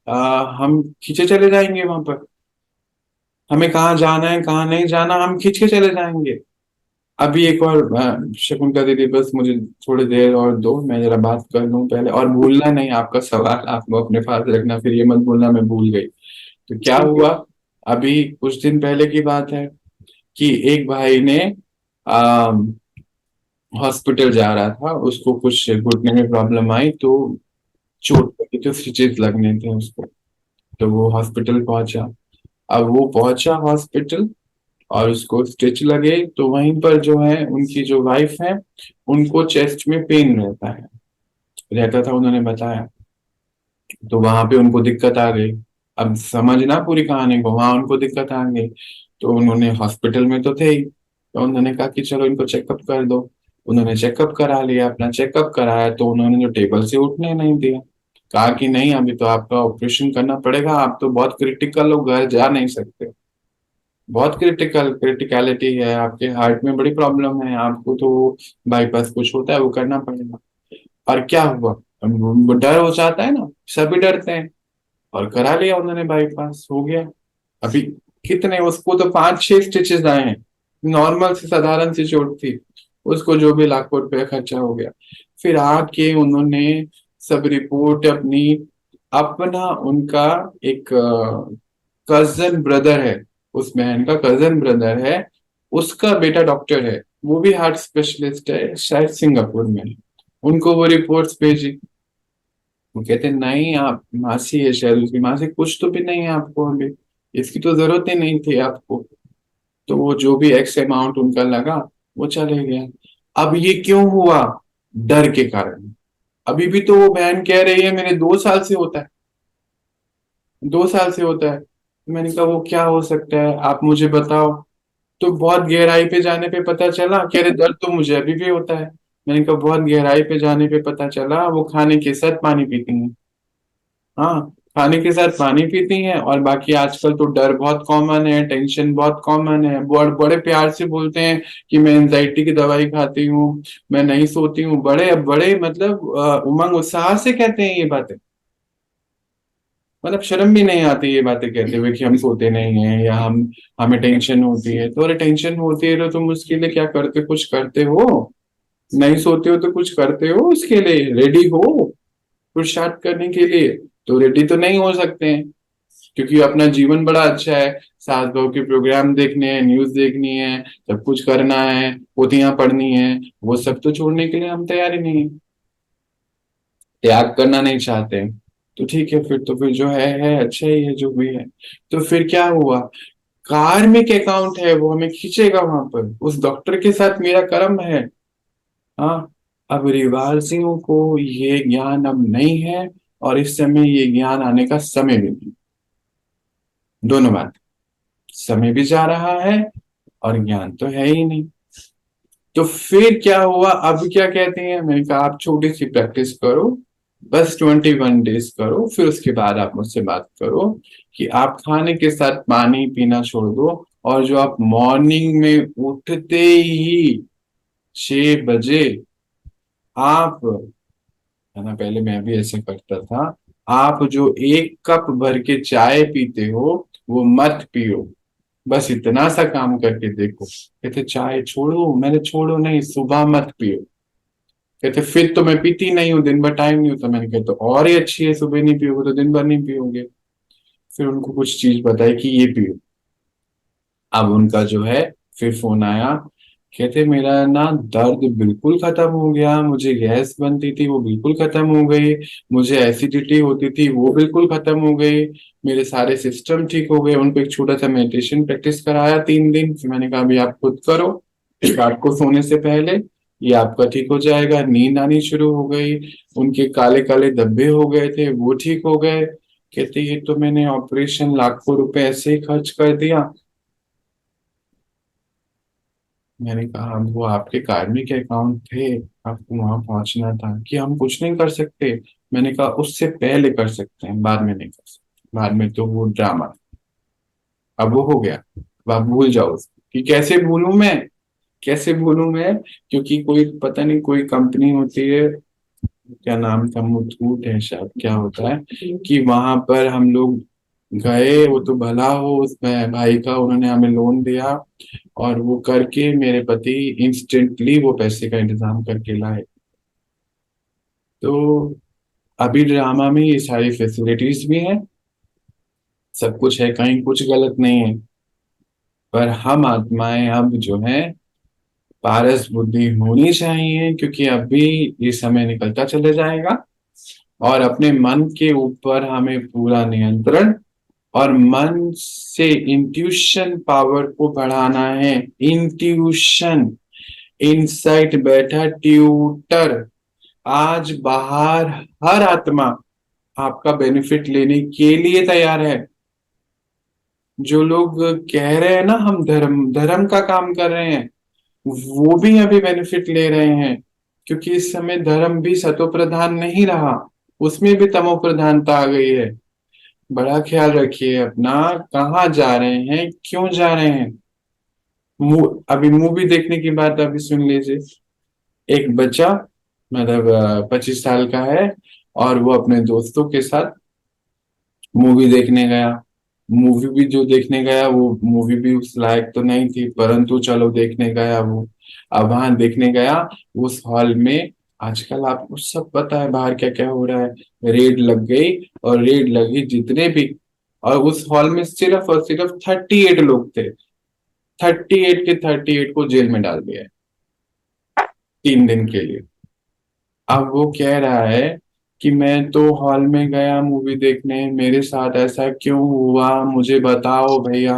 हम खींचे चले जाएंगे वहां पर। हमें कहाँ जाना है कहाँ नहीं जाना, हम खींच के चले जाएंगे। अभी एक और शकुंतला दीदी, बस मुझे थोड़ी देर और दो, मैं जरा बात कर लूं पहले, और भूलना नहीं, आपका सवाल आपको अपने पास रखना, फिर ये मत भूलना मैं भूल गई। तो क्या ठीक है। हुआ, अभी कुछ दिन पहले की बात है कि एक भाई ने आ, हॉस्पिटल जा रहा था, उसको कुछ घुटने में प्रॉब्लम आई, तो चोट लगी, तो स्टिचेस लगने थे उसको। तो वो हॉस्पिटल पहुंचा। अब वो पहुंचा हॉस्पिटल, और उसको स्टिच लगे, तो वहीं पर जो है उनकी जो वाइफ है, उनको चेस्ट में पेन रहता था, उन्होंने बताया। तो वहां पे उनको दिक्कत आ गई। अब समझना पूरी कहानी को, वहां उनको दिक्कत आ गई, तो उन्होंने हॉस्पिटल में तो थे ही, तो उन्होंने कहा कि चलो इनको चेकअप कर दो। उन्होंने चेकअप करा लिया, अपना चेकअप कराया, तो उन्होंने जो टेबल से उठने नहीं दिया। कहा कि नहीं, अभी तो आपका ऑपरेशन करना पड़ेगा, आप तो बहुत क्रिटिकल हो, घर जा नहीं सकते। बहुत क्रिटिकलिटी है, आपके हार्ट में बड़ी प्रॉब्लम है, आपको तो बाईपास कुछ होता है, वो करना पड़ेगा। और क्या हुआ, अब वो डर हो जाता है ना, सभी डरते हैं। और करा लिया उन्होंने, बाईपास हो गया। अभी कितने, उसको तो 5-6 स्टिचेस आए हैं, नॉर्मल सी साधारण सी चोट थी, उसको जो भी लाखों रुपया खर्चा हो गया। फिर आके उन्होंने सब रिपोर्ट अपनी, अपना उनका एक कजन ब्रदर है, उस बहन का कजन ब्रदर है, उसका बेटा डॉक्टर है, वो भी हार्ट स्पेशलिस्ट है, शायद सिंगापुर में। उनको वो रिपोर्ट्स भेजी। वो कहते नहीं, आप मासी है शायद उसकी मासी, कुछ तो भी नहीं है आपको अभी, इसकी तो जरूरत ही नहीं थी आपको। तो वो जो भी एक्स अमाउंट उनका लगा, वो चले गया। अब ये क्यों हुआ? डर के कारण। अभी भी तो वो बहन कह रही है मेरे 2 साल से होता है, 2 साल से होता है। मैंने कहा वो क्या हो सकता है, आप मुझे बताओ। तो बहुत गहराई पे जाने पे पता चला, कह रहे दर्द तो मुझे अभी भी होता है। मैंने कहा बहुत गहराई पे जाने पे पता चला, वो खाने के साथ पानी पीती हैं। हाँ, खाने के साथ पानी पीती हैं, और बाकी आजकल तो डर बहुत कॉमन है, टेंशन बहुत कॉमन है, बड़े बड़े प्यार से बोलते हैं कि मैं एंजाइटी की दवाई खाती हूँ, मैं नहीं सोती हूँ, बड़े बड़े मतलब उमंग उत्साह से कहते हैं ये बातें। मतलब शर्म भी नहीं आती ये बातें कहते हुए कि हम सोते नहीं हैं, या हम, हमें टेंशन होती है। तो अरे टेंशन होती है तो तुम उसके लिए क्या करते, कुछ करते हो? नहीं सोते हो तो कुछ करते हो उसके लिए, रेडी हो पुरुषार्थ करने के लिए? तो रेडी तो नहीं हो सकते हैं, क्योंकि अपना जीवन बड़ा अच्छा है, सास बहू के प्रोग्राम देखने हैं, न्यूज देखनी है, सब कुछ करना है, पोथियां पढ़नी है, वो सब तो छोड़ने के लिए हम तैयार ही नहीं है, त्याग करना नहीं चाहते। तो ठीक है, फिर तो फिर जो है अच्छा ही है जो भी है। तो फिर क्या हुआ, कार्मिक अकाउंट है, वो हमें खींचेगा वहां पर, उस डॉक्टर के साथ मेरा कर्म है। हाँ, अब रिवालसिंह को ये ज्ञान अब नहीं है, और इस समय ये ज्ञान आने का समय भी नहीं। दोनों बात, समय भी जा रहा है और ज्ञान तो है ही नहीं। तो फिर क्या हुआ, अब क्या कहते हैं, मैंने कहा आप छोटी सी प्रैक्टिस करो, बस 21 डेज करो, फिर उसके बाद आप मुझसे बात करो कि आप खाने के साथ पानी पीना छोड़ दो, और जो आप मॉर्निंग में उठते ही 6 बजे आप, है ना, पहले मैं भी ऐसे करता था, आप जो 1 कप भर के चाय पीते हो, वो मत पियो, बस इतना सा काम करके देखो। कहते चाय छोड़ो, मैंने छोड़ो नहीं, सुबह मत पियो। कहते फिर तो मैं पीती नहीं हूँ, दिन भर टाइम नहीं होता। मैंने कहा तो और ही अच्छी है, सुबह नहीं पियोगे तो दिन भर नहीं पियोगे। फिर उनको कुछ चीज बताई कि ये पियो। अब उनका जो है, फिर फोन आया, कहते मेरा ना दर्द बिल्कुल खत्म हो गया, मुझे गैस बनती थी वो बिल्कुल खत्म हो गई, मुझे एसिडिटी होती थी वो बिल्कुल खत्म हो गई, मेरे सारे सिस्टम ठीक हो गए। उनको एक छोटा सा मेडिटेशन प्रैक्टिस कराया 3 दिन। फिर मैंने कहा अभी आप खुद करो रात को सोने से पहले, ये आपका ठीक हो जाएगा। नींद आनी शुरू हो गई, उनके काले काले धब्बे हो गए थे वो ठीक हो गए। कहते ये तो मैंने ऑपरेशन लाखों रुपए ऐसे ही खर्च कर दिया। मैंने कहा अब वो आपके कार्मिक अकाउंट थे, आपको वहां पहुंचना था, कि हम कुछ नहीं कर सकते। मैंने कहा उससे पहले कर सकते हैं, बाद में नहीं कर सकते, बाद में तो वो ड्रामा। अब वो हो गया, अब आप भूल जाओ उसको। कि कैसे भूलूं मैं, कैसे भूलूं मैं? क्योंकि कोई पता नहीं, कोई कंपनी होती है, क्या नाम था, मुथूट है शायद, क्या होता है कि वहां पर हम लोग गए, वो तो भला हो उस भाई का, उन्होंने हमें लोन दिया, और वो करके मेरे पति इंस्टेंटली वो पैसे का इंतजाम करके लाए। तो अभी ड्रामा में ये सारी फैसिलिटीज भी हैं, सब कुछ है, कहीं कुछ गलत नहीं है। पर हम आत्माएं अब जो है, पारस बुद्धि होनी चाहिए, क्योंकि अभी ये समय निकलता चले जाएगा, और अपने मन के ऊपर हमें पूरा नियंत्रण और मन से इंट्यूशन पावर को बढ़ाना है। इंट्यूशन, इनसाइट बैठा ट्यूटर। आज बाहर हर आत्मा आपका बेनिफिट लेने के लिए तैयार है। जो लोग कह रहे हैं ना हम धर्म धर्म का काम कर रहे हैं, वो भी अभी बेनिफिट ले रहे हैं, क्योंकि इस समय धर्म भी सतो प्रधान नहीं रहा, उसमें भी तमो प्रधानता आ गई है। बड़ा ख्याल रखिए अपना, कहाँ जा रहे हैं, क्यों जा रहे हैं। अभी मूवी देखने की बात अभी सुन लीजिए। एक बच्चा, मतलब 25 साल का है, और वो अपने दोस्तों के साथ मूवी देखने गया। मूवी भी जो देखने गया, वो मूवी भी उस लायक तो नहीं थी, परंतु चलो देखने गया वो। अब वहां देखने गया उस हॉल में। आजकल आपको सब पता है बाहर क्या क्या हो रहा है। रेड लग गई, और रेड लगी जितने भी, और उस हॉल में सिर्फ और सिर्फ 38 लोग थे। 38 के 38 को जेल में डाल दिया है 3 दिन के लिए। अब वो कह रहा है कि मैं तो हॉल में गया मूवी देखने, मेरे साथ ऐसा क्यों हुआ, मुझे बताओ भैया।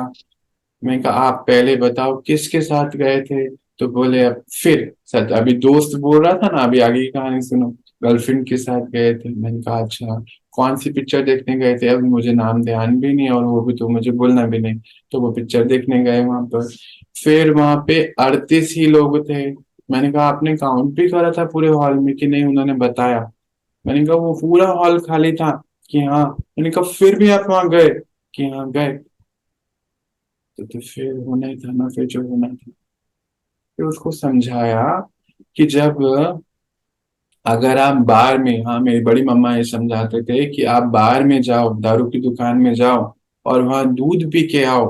मैं कहा आप पहले बताओ किसके साथ गए थे। तो बोले अब फिर सच, अभी दोस्त बोल रहा था ना, अभी आगे की कहानी सुनो। गर्लफ्रेंड के साथ गए थे। मैंने कहा अच्छा, कौन सी पिक्चर देखने गए थे। अब मुझे नाम ध्यान भी नहीं, और वो भी तो मुझे बोलना भी नहीं। तो वो पिक्चर देखने गए वहां पर। फिर वहां पे 38 ही लोग थे। मैंने कहा आपने काउंट भी करा था पूरे हॉल में कि नहीं, उन्होंने बताया। मैंने कहा वो पूरा हॉल खाली था कि हाँ। मैंने कहा फिर भी आप वहां गए कि हाँ गए। तो फिर होना ही था ना, फिर जो होना था। फिर उसको समझाया कि जब, अगर आप बार में, हाँ मेरी बड़ी मम्मा ये समझाते थे कि आप बार में जाओ, दारू की दुकान में जाओ, और वहां दूध पी के आओ,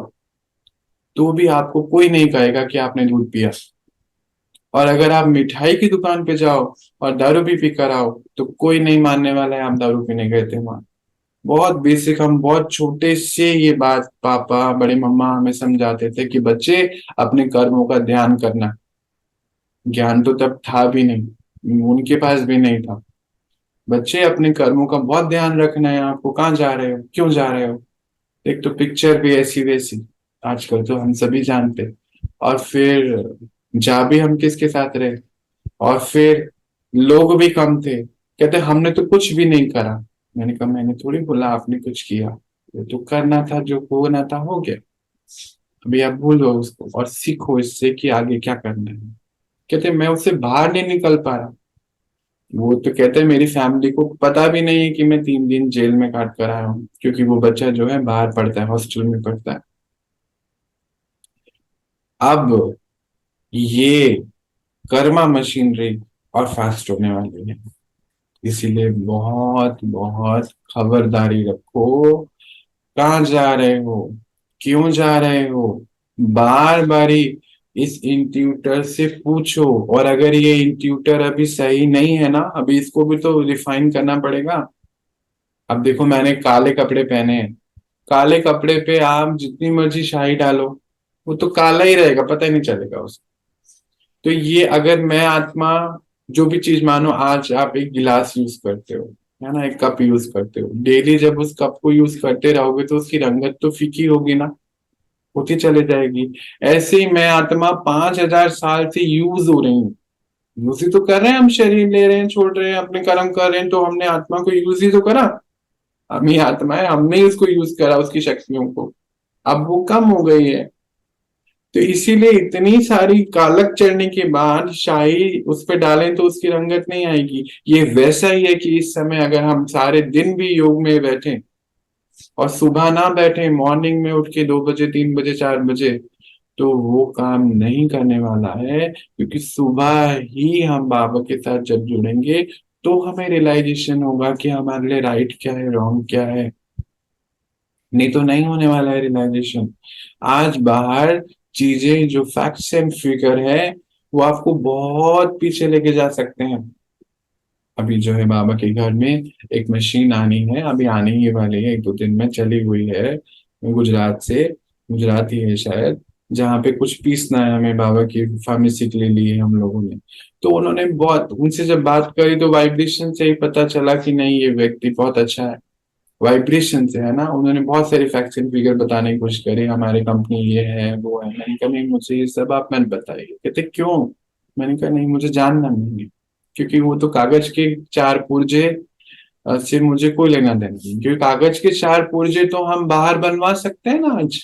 तो भी आपको कोई नहीं कहेगा कि आपने दूध पिया। और अगर आप मिठाई की दुकान पे जाओ और दारू भी पी कर आओ, तो कोई नहीं मानने वाला है आप दारू पीने गए थे वहां। बहुत बेसिक, हम बहुत छोटे से ये बात पापा बड़ी मम्मा हमें समझाते थे कि बच्चे अपने कर्मों का ध्यान करना। ज्ञान तो तब था भी नहीं, उनके पास भी नहीं था। बच्चे अपने कर्मों का बहुत ध्यान रखना है, आपको कहाँ जा रहे हो, क्यों जा रहे हो। एक तो पिक्चर भी ऐसी वैसी आजकल तो हम सभी जानते। और फिर जा भी हम किसके साथ रहे, और फिर लोग भी कम थे, कहते हमने तो कुछ भी नहीं करा। मैंने कहा मैंने थोड़ी बोला आपने कुछ किया, ये तो करना था, जो होना था हो गया। अभी आप भूलो उसको और सीखो इससे कि आगे क्या करना है। कहते मैं उससे बाहर नहीं निकल पा रहा। वो तो कहते हैं मेरी फैमिली को पता भी नहीं है कि मैं 3 दिन जेल में काट कर आया हूँ, क्योंकि वो बच्चा जो है बाहर पढ़ता है, हॉस्टल में पढ़ता है। अब ये कर्मा मशीनरी और फास्ट होने वाली है, इसीलिए बहुत बहुत खबरदारी रखो। कहाँ जा रहे हो, क्यों जा रहे हो, बार बारी इस इंट्यूटर से पूछो। और अगर ये इंट्यूटर अभी सही नहीं है ना, अभी इसको भी तो रिफाइन करना पड़ेगा। अब देखो मैंने काले कपड़े पहने हैं, काले कपड़े पे आप जितनी मर्जी शाही डालो, वो तो काला ही रहेगा, पता ही नहीं चलेगा उसको। तो ये अगर मैं आत्मा, जो भी चीज मानो, आज आप एक गिलास यूज करते हो, है ना, एक कप यूज करते हो, डेली जब उस कप को यूज करते रहोगे तो उसकी रंगत तो फीकी होगी ना, होती चले जाएगी। ऐसे ही मैं आत्मा 5,000 साल से यूज हो रही हूँ। यूज ही तो कर रहे हैं, हम शरीर ले रहे हैं, छोड़ रहे हैं, अपने कर्म कर रहे हैं, तो हमने आत्मा को यूज ही तो करा। हम ही आत्मा है, हमने ही उसको यूज करा, उसकी शक्तियों को। अब वो कम हो गई है, तो इसीलिए इतनी सारी कालक चढ़ने के बाद शाही उस पे डालें तो उसकी रंगत नहीं आएगी। ये वैसा ही है कि इस समय अगर हम सारे दिन भी योग में बैठे और सुबह ना बैठे, मॉर्निंग में उठ के 2 बजे 3 बजे 4 बजे, तो वो काम नहीं करने वाला है। क्योंकि सुबह ही हम बाबा के साथ जब जुड़ेंगे, तो हमें रियलाइजेशन होगा कि हमारे लिए राइट क्या है, रॉन्ग क्या है। नहीं तो नहीं होने वाला है रियलाइजेशन। आज बाहर चीजें जो फैक्ट्स एंड फिगर है, वो आपको बहुत पीछे लेके जा सकते हैं। अभी जो है बाबा के घर में एक मशीन आनी है, अभी आने ही वाली है, 1-2 दिन में चली हुई है, गुजरात से। गुजरात ही है शायद, जहाँ पे कुछ पीसना है हमें, बाबा की फार्मेसी के लिए ली है हम लोगों ने। तो उन्होंने बहुत, उनसे जब बात करी तो वाइब्रेशन से ही पता चला कि नहीं ये व्यक्ति बहुत अच्छा है। वाइब्रेशन से, है ना। उन्होंने बहुत सारी फैक्ट्स एंड फिगर बताने की कोशिश करी, हमारी कंपनी ये है वो है। मैंने कहा नहीं, मुझे ये सब आप मत बताइए। कहते क्यों? मैंने कहा नहीं, मुझे जानना नहीं है, क्योंकि वो तो कागज के चार पुर्जे से मुझे कोई लेना देना नहीं। क्योंकि कागज के चार पुर्जे तो हम बाहर बनवा सकते हैं ना आज,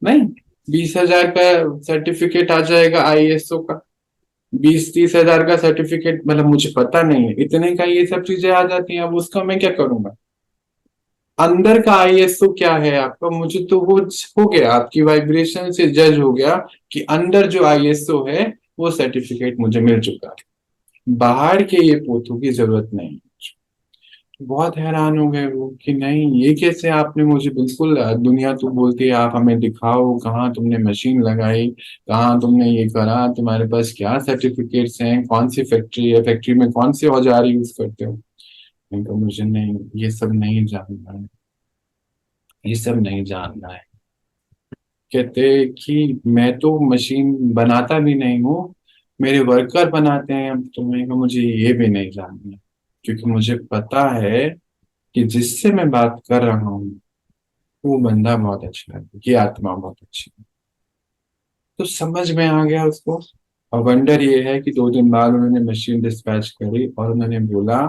नहीं? 20,000 का सर्टिफिकेट आ जाएगा आईएसओ का, 20-30 हजार का सर्टिफिकेट, मतलब मुझे पता नहीं है, इतने का ये सब चीजें आ जाती हैं। अब उसका मैं क्या करूंगा? अंदर का आईएसओ क्या है आपका, मुझे तो वो हो गया, आपकी वाइब्रेशन से जज हो गया कि अंदर जो आईएसओ है वो सर्टिफिकेट मुझे मिल चुका है, बाहर के ये पोथों की जरूरत नहीं। बहुत हैरान हो गए वो कि नहीं, ये कैसे आपने मुझे बिल्कुल, दुनिया तो बोलती है आप हमें दिखाओ कहाँ तुमने मशीन लगाई, कहाँ तुमने ये करा, तुम्हारे पास क्या सर्टिफिकेट्स हैं, कौन सी फैक्ट्री है, फैक्ट्री में कौन से औजार यूज करते हो। मैं कहा, मुझे नहीं, ये सब नहीं जानना है, ये सब नहीं जानना है। कहते कि मैं तो मशीन बनाता भी नहीं हूँ, मेरे वर्कर बनाते हैं। तो मैं कहा, मुझे ये भी नहीं जानना है, क्योंकि मुझे पता है कि जिससे मैं बात कर रहा हूँ वो बंदा बहुत अच्छा है, ये आत्मा बहुत अच्छी है। तो समझ में आ गया उसको। और वंडर ये है कि 2 दिन बाद उन्होंने मशीन डिस्पैच करी और उन्होंने बोला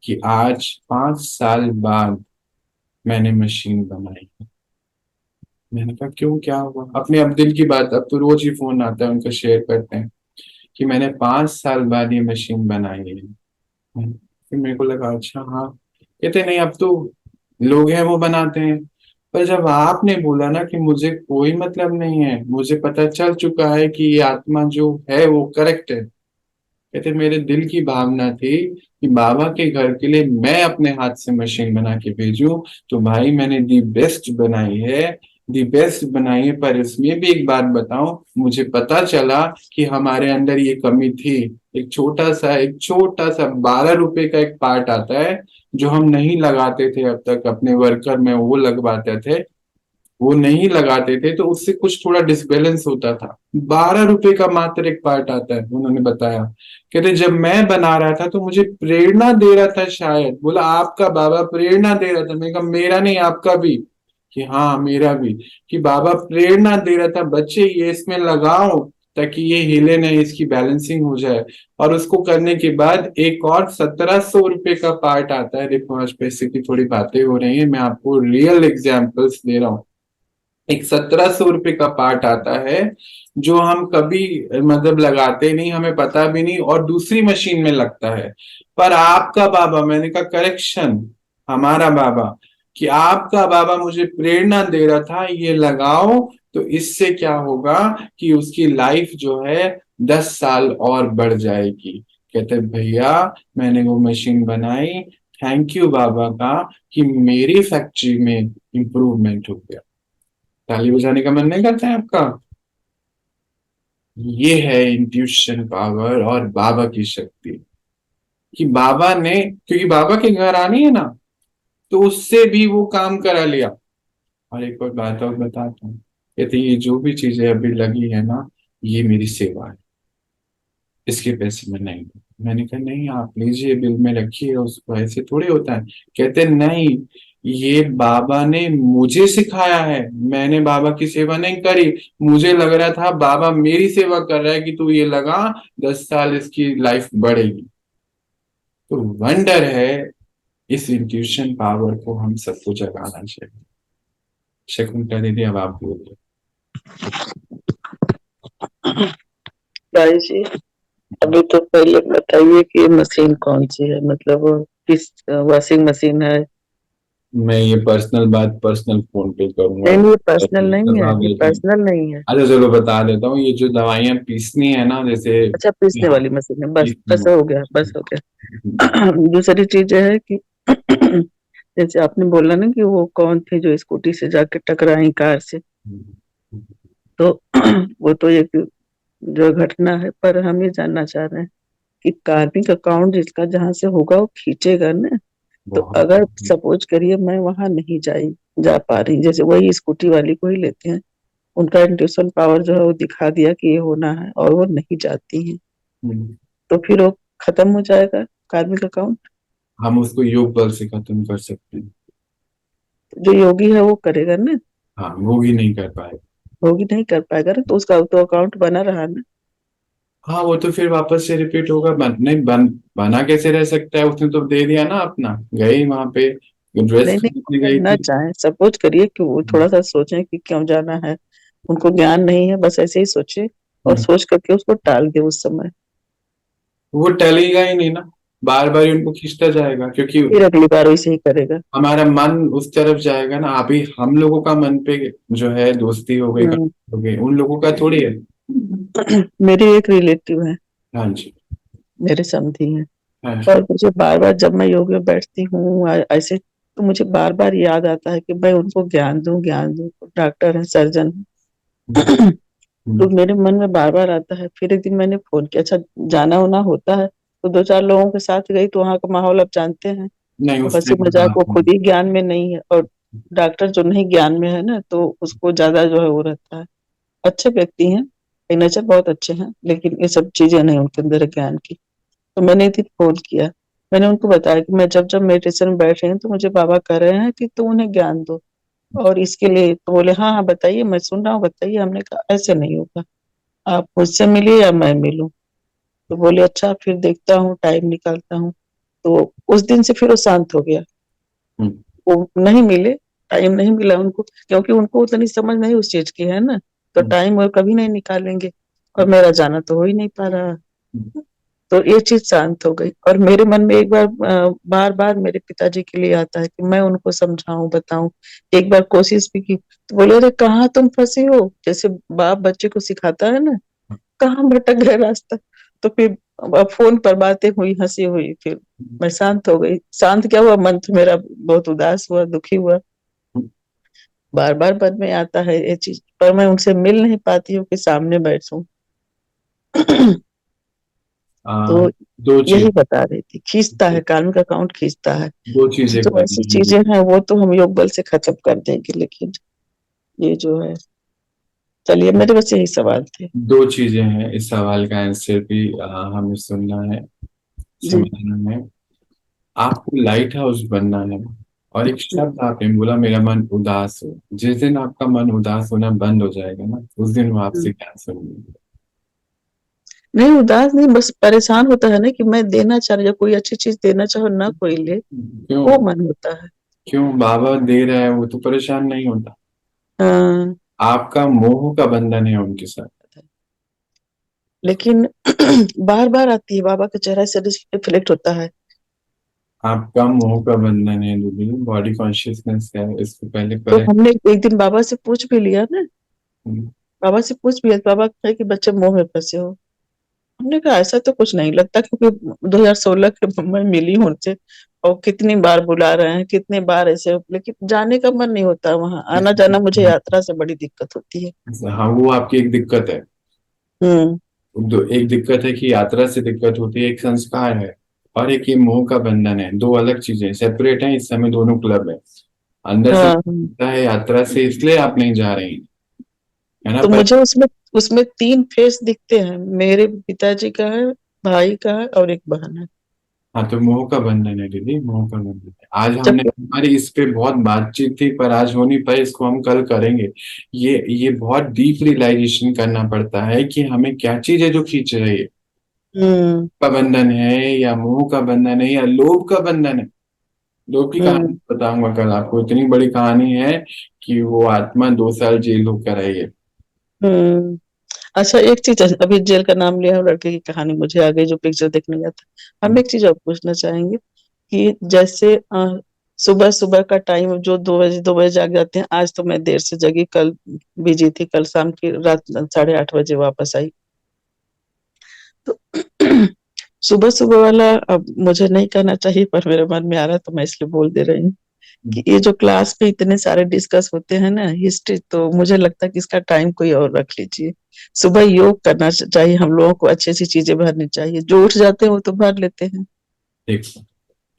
कि आज 5 साल बाद मैंने मशीन बनाई है। मैंने कहा क्यों, क्या हुआ? अपने अब दिल की बात, अब तो रोज ही फोन आता है उनका, शेयर करते हैं कि मैंने 5 साल बाद ये मशीन बनाई है। फिर मेरे को लगा अच्छा हाँ। कहते नहीं, अब तो लोग हैं वो बनाते हैं। पर जब आपने बोला ना कि मुझे कोई मतलब नहीं है, मुझे पता चल चुका है कि ये आत्मा जो है वो करेक्ट है। कहते मेरे दिल की भावना थी कि बाबा के घर के लिए मैं अपने हाथ से मशीन बना के भेजूं। तो भाई मैंने दी बेस्ट बनाई है, दी बेस्ट बनाई है। पर इसमें भी एक बात बताऊं, मुझे पता चला कि हमारे अंदर ये कमी थी। एक छोटा सा 12 रुपए का एक पार्ट आता है जो हम नहीं लगाते थे अब तक, अपने वर्कर में वो लगवाते थे, वो नहीं लगाते थे तो उससे कुछ थोड़ा डिसबैलेंस होता था। 12 रुपए का मात्र एक पार्ट आता है, उन्होंने बताया। कहते जब मैं बना रहा था तो मुझे प्रेरणा दे रहा था, शायद बोला आपका बाबा प्रेरणा दे रहा था। मैंने कहा मेरा नहीं, आपका भी। कि हाँ मेरा भी। कि बाबा प्रेरणा दे रहा था, बच्चे ये इसमें लगाओ ताकि ये हिले नहीं, इसकी बैलेंसिंग हो जाए। और उसको करने के बाद एक और 1700 रुपए का पार्ट आता है। देखो आज पैसे की थोड़ी बातें हो रही है, मैं आपको रियल एग्जाम्पल्स दे रहा हूँ। एक 1700 रुपए का पार्ट आता है जो हम कभी मतलब लगाते नहीं, हमें पता भी नहीं, और दूसरी मशीन में लगता है। पर आपका बाबा, मैंने कहा करेक्शन, हमारा बाबा, कि आपका बाबा मुझे प्रेरणा दे रहा था ये लगाओ, तो इससे क्या होगा कि उसकी लाइफ जो है 10 साल और बढ़ जाएगी। कहते भैया मैंने वो मशीन बनाई, थैंक यू बाबा का, कि मेरी फैक्ट्री में इंप्रूवमेंट हो गया। ताली बजाने का मन नहीं करता है आपका? ये है इंट्यूशन पावर और बाबा की शक्ति। कि बाबा ने, क्योंकि बाबा के घर आनी है ना, तो उससे भी वो काम करा लिया। और एक और बात और बताता हूँ, कहते ये जो भी चीजें अभी लगी है ना, ये मेरी सेवा है, इसके पैसे में नहीं। मैंने कहा नहीं, आप लीजिए बिल में रखिए, उसको ऐसे थोड़ी होता है। कहते नहीं, ये बाबा ने मुझे सिखाया है, मैंने बाबा की सेवा नहीं करी। मुझे लग रहा था बाबा मेरी सेवा कर रहा है कि तू ये लगा, 10 साल इसकी लाइफ बढ़ेगी। तो वंडर है, इस इंट्यूशन पावर को हम सबको जगाना चाहिए। शकुंतला दीदी अब आप बोलिए। भाई जी, अभी तो पहले बताइए कि मशीन कौन सी है, मतलब वो किस वॉशिंग मशीन है? मैं ये पर्सनल बात पर्सनल फोन पे करूंगा। नहीं, ये पर्सनल नहीं है, ये पर्सनल नहीं है। अच्छा चलो बता देता हूँ, ये जो दवाइयाँ पीसनी है ना, जैसे अच्छा, पीसने यहाँ वाली मशीन है, बस पीसनी बस हो गया, बस हो है। गया। दूसरी चीज ये है कि जैसे आपने बोला ना कि वो कौन थे जो स्कूटी से जाके टकराई कार से, तो वो तो एक जो घटना है, पर हम ये जानना चाह रहे हैं कि कार्मिक अकाउंट जिसका जहां से होगा वो खींचेगा ना। तो बहुत अगर सपोज करिए मैं वहां नहीं जा पा रही, जैसे वही स्कूटी वाली को ही लेते हैं, उनका इंट्यूशन पावर जो है वो दिखा दिया कि ये होना है और वो नहीं जाती है, तो फिर वो खत्म हो जाएगा कार्मिक अकाउंट। हम उसको योग बल से खत्म कर सकते हैं। जो योगी है वो करेगा ना, हाँ, वो भी नहीं कर पाए। योगी नहीं कर पाएगा ना, तो उसका तो अकाउंट बना रहा ना। हाँ, वो तो फिर वापस से रिपीट होगा। नहीं बना कैसे रह सकता है? उसने तो दे दिया ना अपना, गई वहां पे ड्रेस नहीं नहीं, वो खरीदने गई करना थी। चाहे, सपोज करिए कि वो थोड़ा सा सोचें कि क्यों जाना है, उनको ज्ञान नहीं है, बस ऐसे ही सोचे और हम्म, सोच करके उसको टाल दे उस समय। वो टलेगा ही नहीं ना, बार बार ही उनको खींचता जाएगा, क्योंकि फिर अगली बार वैसे ही करेगा। हमारा मन उस तरफ जाएगा ना। अभी हम लोगों का मन पे जो है दोस्ती हो गई, हम्म। हो गई, उन लोगों का थोड़ी है। मेरी एक रिलेटिव है, हाँ जी। मेरे समधी हैं, हाँ और मुझे बार बार जब मैं योग में बैठती हूँ ऐसे, तो मुझे बार बार याद आता है कि मैं उनको ज्ञान दूं, ज्ञान दूं। डॉक्टर है, सर्जन हम्म, है। तो हम्म, मेरे मन में बार बार आता है। फिर एक दिन मैंने फोन किया, अच्छा जाना होना होता है तो दो चार लोगों के साथ गई, तो वहां का माहौल आप जानते हैं, नहीं अब उससे हंसी मजाक, वो खुद हाँ, ही ज्ञान में नहीं है, और डॉक्टर जो नहीं ज्ञान में है ना, तो उसको ज्यादा जो है वो रहता है। अच्छे व्यक्ति हैं, नेचर बहुत अच्छे हैं, लेकिन ये सब चीजें नहीं उनके अंदर है ज्ञान की। तो मैंने एक दिन फोन किया, मैंने उनको बताया कि मैं जब जब मेडिटेशन में बैठ रही हूँ तो मुझे बाबा कह रहे हैं कि तू उन्हें ज्ञान दो, और इसके लिए तो बोले हाँ हाँ बताइए, मैं सुन रहा हूँ, बताइए। हमने कहा ऐसे नहीं होगा, आप मुझसे मिलिए या मैं मिलूं। तो बोले अच्छा, फिर देखता हूँ, टाइम निकालता हूँ। तो उस दिन से फिर वो शांत हो गया। हम्म, वो नहीं मिले, टाइम नहीं मिला उनको, क्योंकि उनको उतनी समझ नहीं उस चीज की है ना, तो हम्म, टाइम वो कभी नहीं निकालेंगे, और मेरा जाना तो हो ही नहीं पा रहा। हम्म, तो ये चीज शांत हो गई, और मेरे मन में एक बार बार बार मेरे पिताजी के लिए आता है कि मैं उनको समझाऊं, बताऊं। एक बार कोशिश भी की, तो बोले अरे कहाँ तुम फंसे हो, जैसे बाप बच्चे को सिखाता है ना, कहाँ भटक गए रास्ता। तो फिर अब फोन पर बातें हुई, हंसी हुई, फिर मैं शांत हो गई। शांत क्या हुआ, मन तो मेरा बहुत उदास हुआ, दुखी हुआ। बार बार मन में आता है ये चीज, पर मैं उनसे मिल नहीं पाती हूँ कि सामने बैठूं। आ, तो दो यही चीज बता रही थी, खींचता है, कार्मिक अकाउंट खींचता है। दो चीजें तो ऐसी करनी चीजें है। हैं, वो तो हम योग बल से खत्म कर देंगे, लेकिन ये जो है, चलिए मेरे बस यही सवाल थे। दो चीजें हैं, इस सवाल का आंसर भी हमें सुनना है, जी। समझना है। आपको लाइट हाउस बनना है। और एक शब्द आपने बोला, मेरा मन उदास हो। जिस दिन आपका मन उदास होना बंद हो जाएगा ना, उस दिन वो आपसे हम्म। क्या सुनेंगे। नहीं उदास नहीं, बस परेशान होता है ना कि मैं देना चाह रही हूँ, कोई अच्छी चीज देना चाहो ना कोई ले, क्यों? वो मन होता है। क्यों बाबा दे रहा है, वो तो परेशान नहीं होता। हाँ, आपका मोह का बंधन है उनके साथ। लेकिन बार बार आती है, बाबा का चेहरा से रिफ्लेक्ट होता है। आपका मोह का बंधन है दीदी, बॉडी कॉन्शियसनेस है, इसको पहले तो करें। हमने एक दिन बाबा से पूछ भी लिया ना, बाबा से पूछ भी लिया, बाबा कहे कि बच्चे मोह में फंसे हो। हमने कहा ऐसा तो कुछ नहीं लगता, क्योंकि 2016 के मैं मिली हूँ उनसे, और कितनी बार बुला रहे हैं, कितने बार ऐसे, लेकिन जाने का मन नहीं होता, वहां आना जाना मुझे यात्रा से बड़ी दिक्कत होती है। हाँ, वो आपकी एक दिक्कत है। हम्म। एक दिक्कत है कि यात्रा से दिक्कत होती है, एक संस्कार है। और एक ये मोह का बंधन है, दो अलग चीजें सेपरेट हैं। इस समय दोनों क्लब है। अंदर से हाँ लगता है यात्रा से, इसलिए आप नहीं जा रही हैं, है ना? तो पर मुझे उसमें उसमें तीन फेस दिखते हैं, मेरे पिताजी का है, भाई का है, और एक बहन है। हाँ, तो मोह का बंधन है दीदी, मोह का बंधन है। आज हमने जबकि हमारी इस पे बहुत बातचीत थी, पर आज हो नहीं पाई। इसको हम कल करेंगे। ये बहुत डीप रियलाइजेशन करना पड़ता है कि हमें क्या चीज है जो खींच रही है। हम्म। का बंधन है, या मोह का बंधन है, या लोभ का बंधन है। लोभ की कहानी हम्म। बताऊंगा कल आपको, इतनी बड़ी कहानी है कि वो आत्मा 2 साल जेल होकर आई है। हम्म। अच्छा एक चीज, अभी जेल का नाम लिया, लड़के की कहानी मुझे आ गई जो पिक्चर देखने गया था। हम एक चीज और पूछना चाहेंगे कि जैसे सुबह सुबह का टाइम जो 2 बजे 2 बजे जाग जाते हैं, आज तो मैं देर से जगी, कल बिजी थी, कल शाम की रात 8:30 बजे वापस आई। तो सुबह सुबह वाला अब मुझे नहीं करना चाहिए, पर मेरे मन में आ रहा है तो मैं इसलिए बोल दे रही हूँ कि ये जो क्लास पे इतने सारे डिस्कस होते हैं ना हिस्ट्री, तो मुझे लगता है कि इसका टाइम कोई और रख लीजिए। सुबह योग करना चाहिए, हम लोगों को अच्छी अच्छी चीजें भरनी चाहिए, जो उठ जाते हैं वो तो भर लेते हैं। देखो,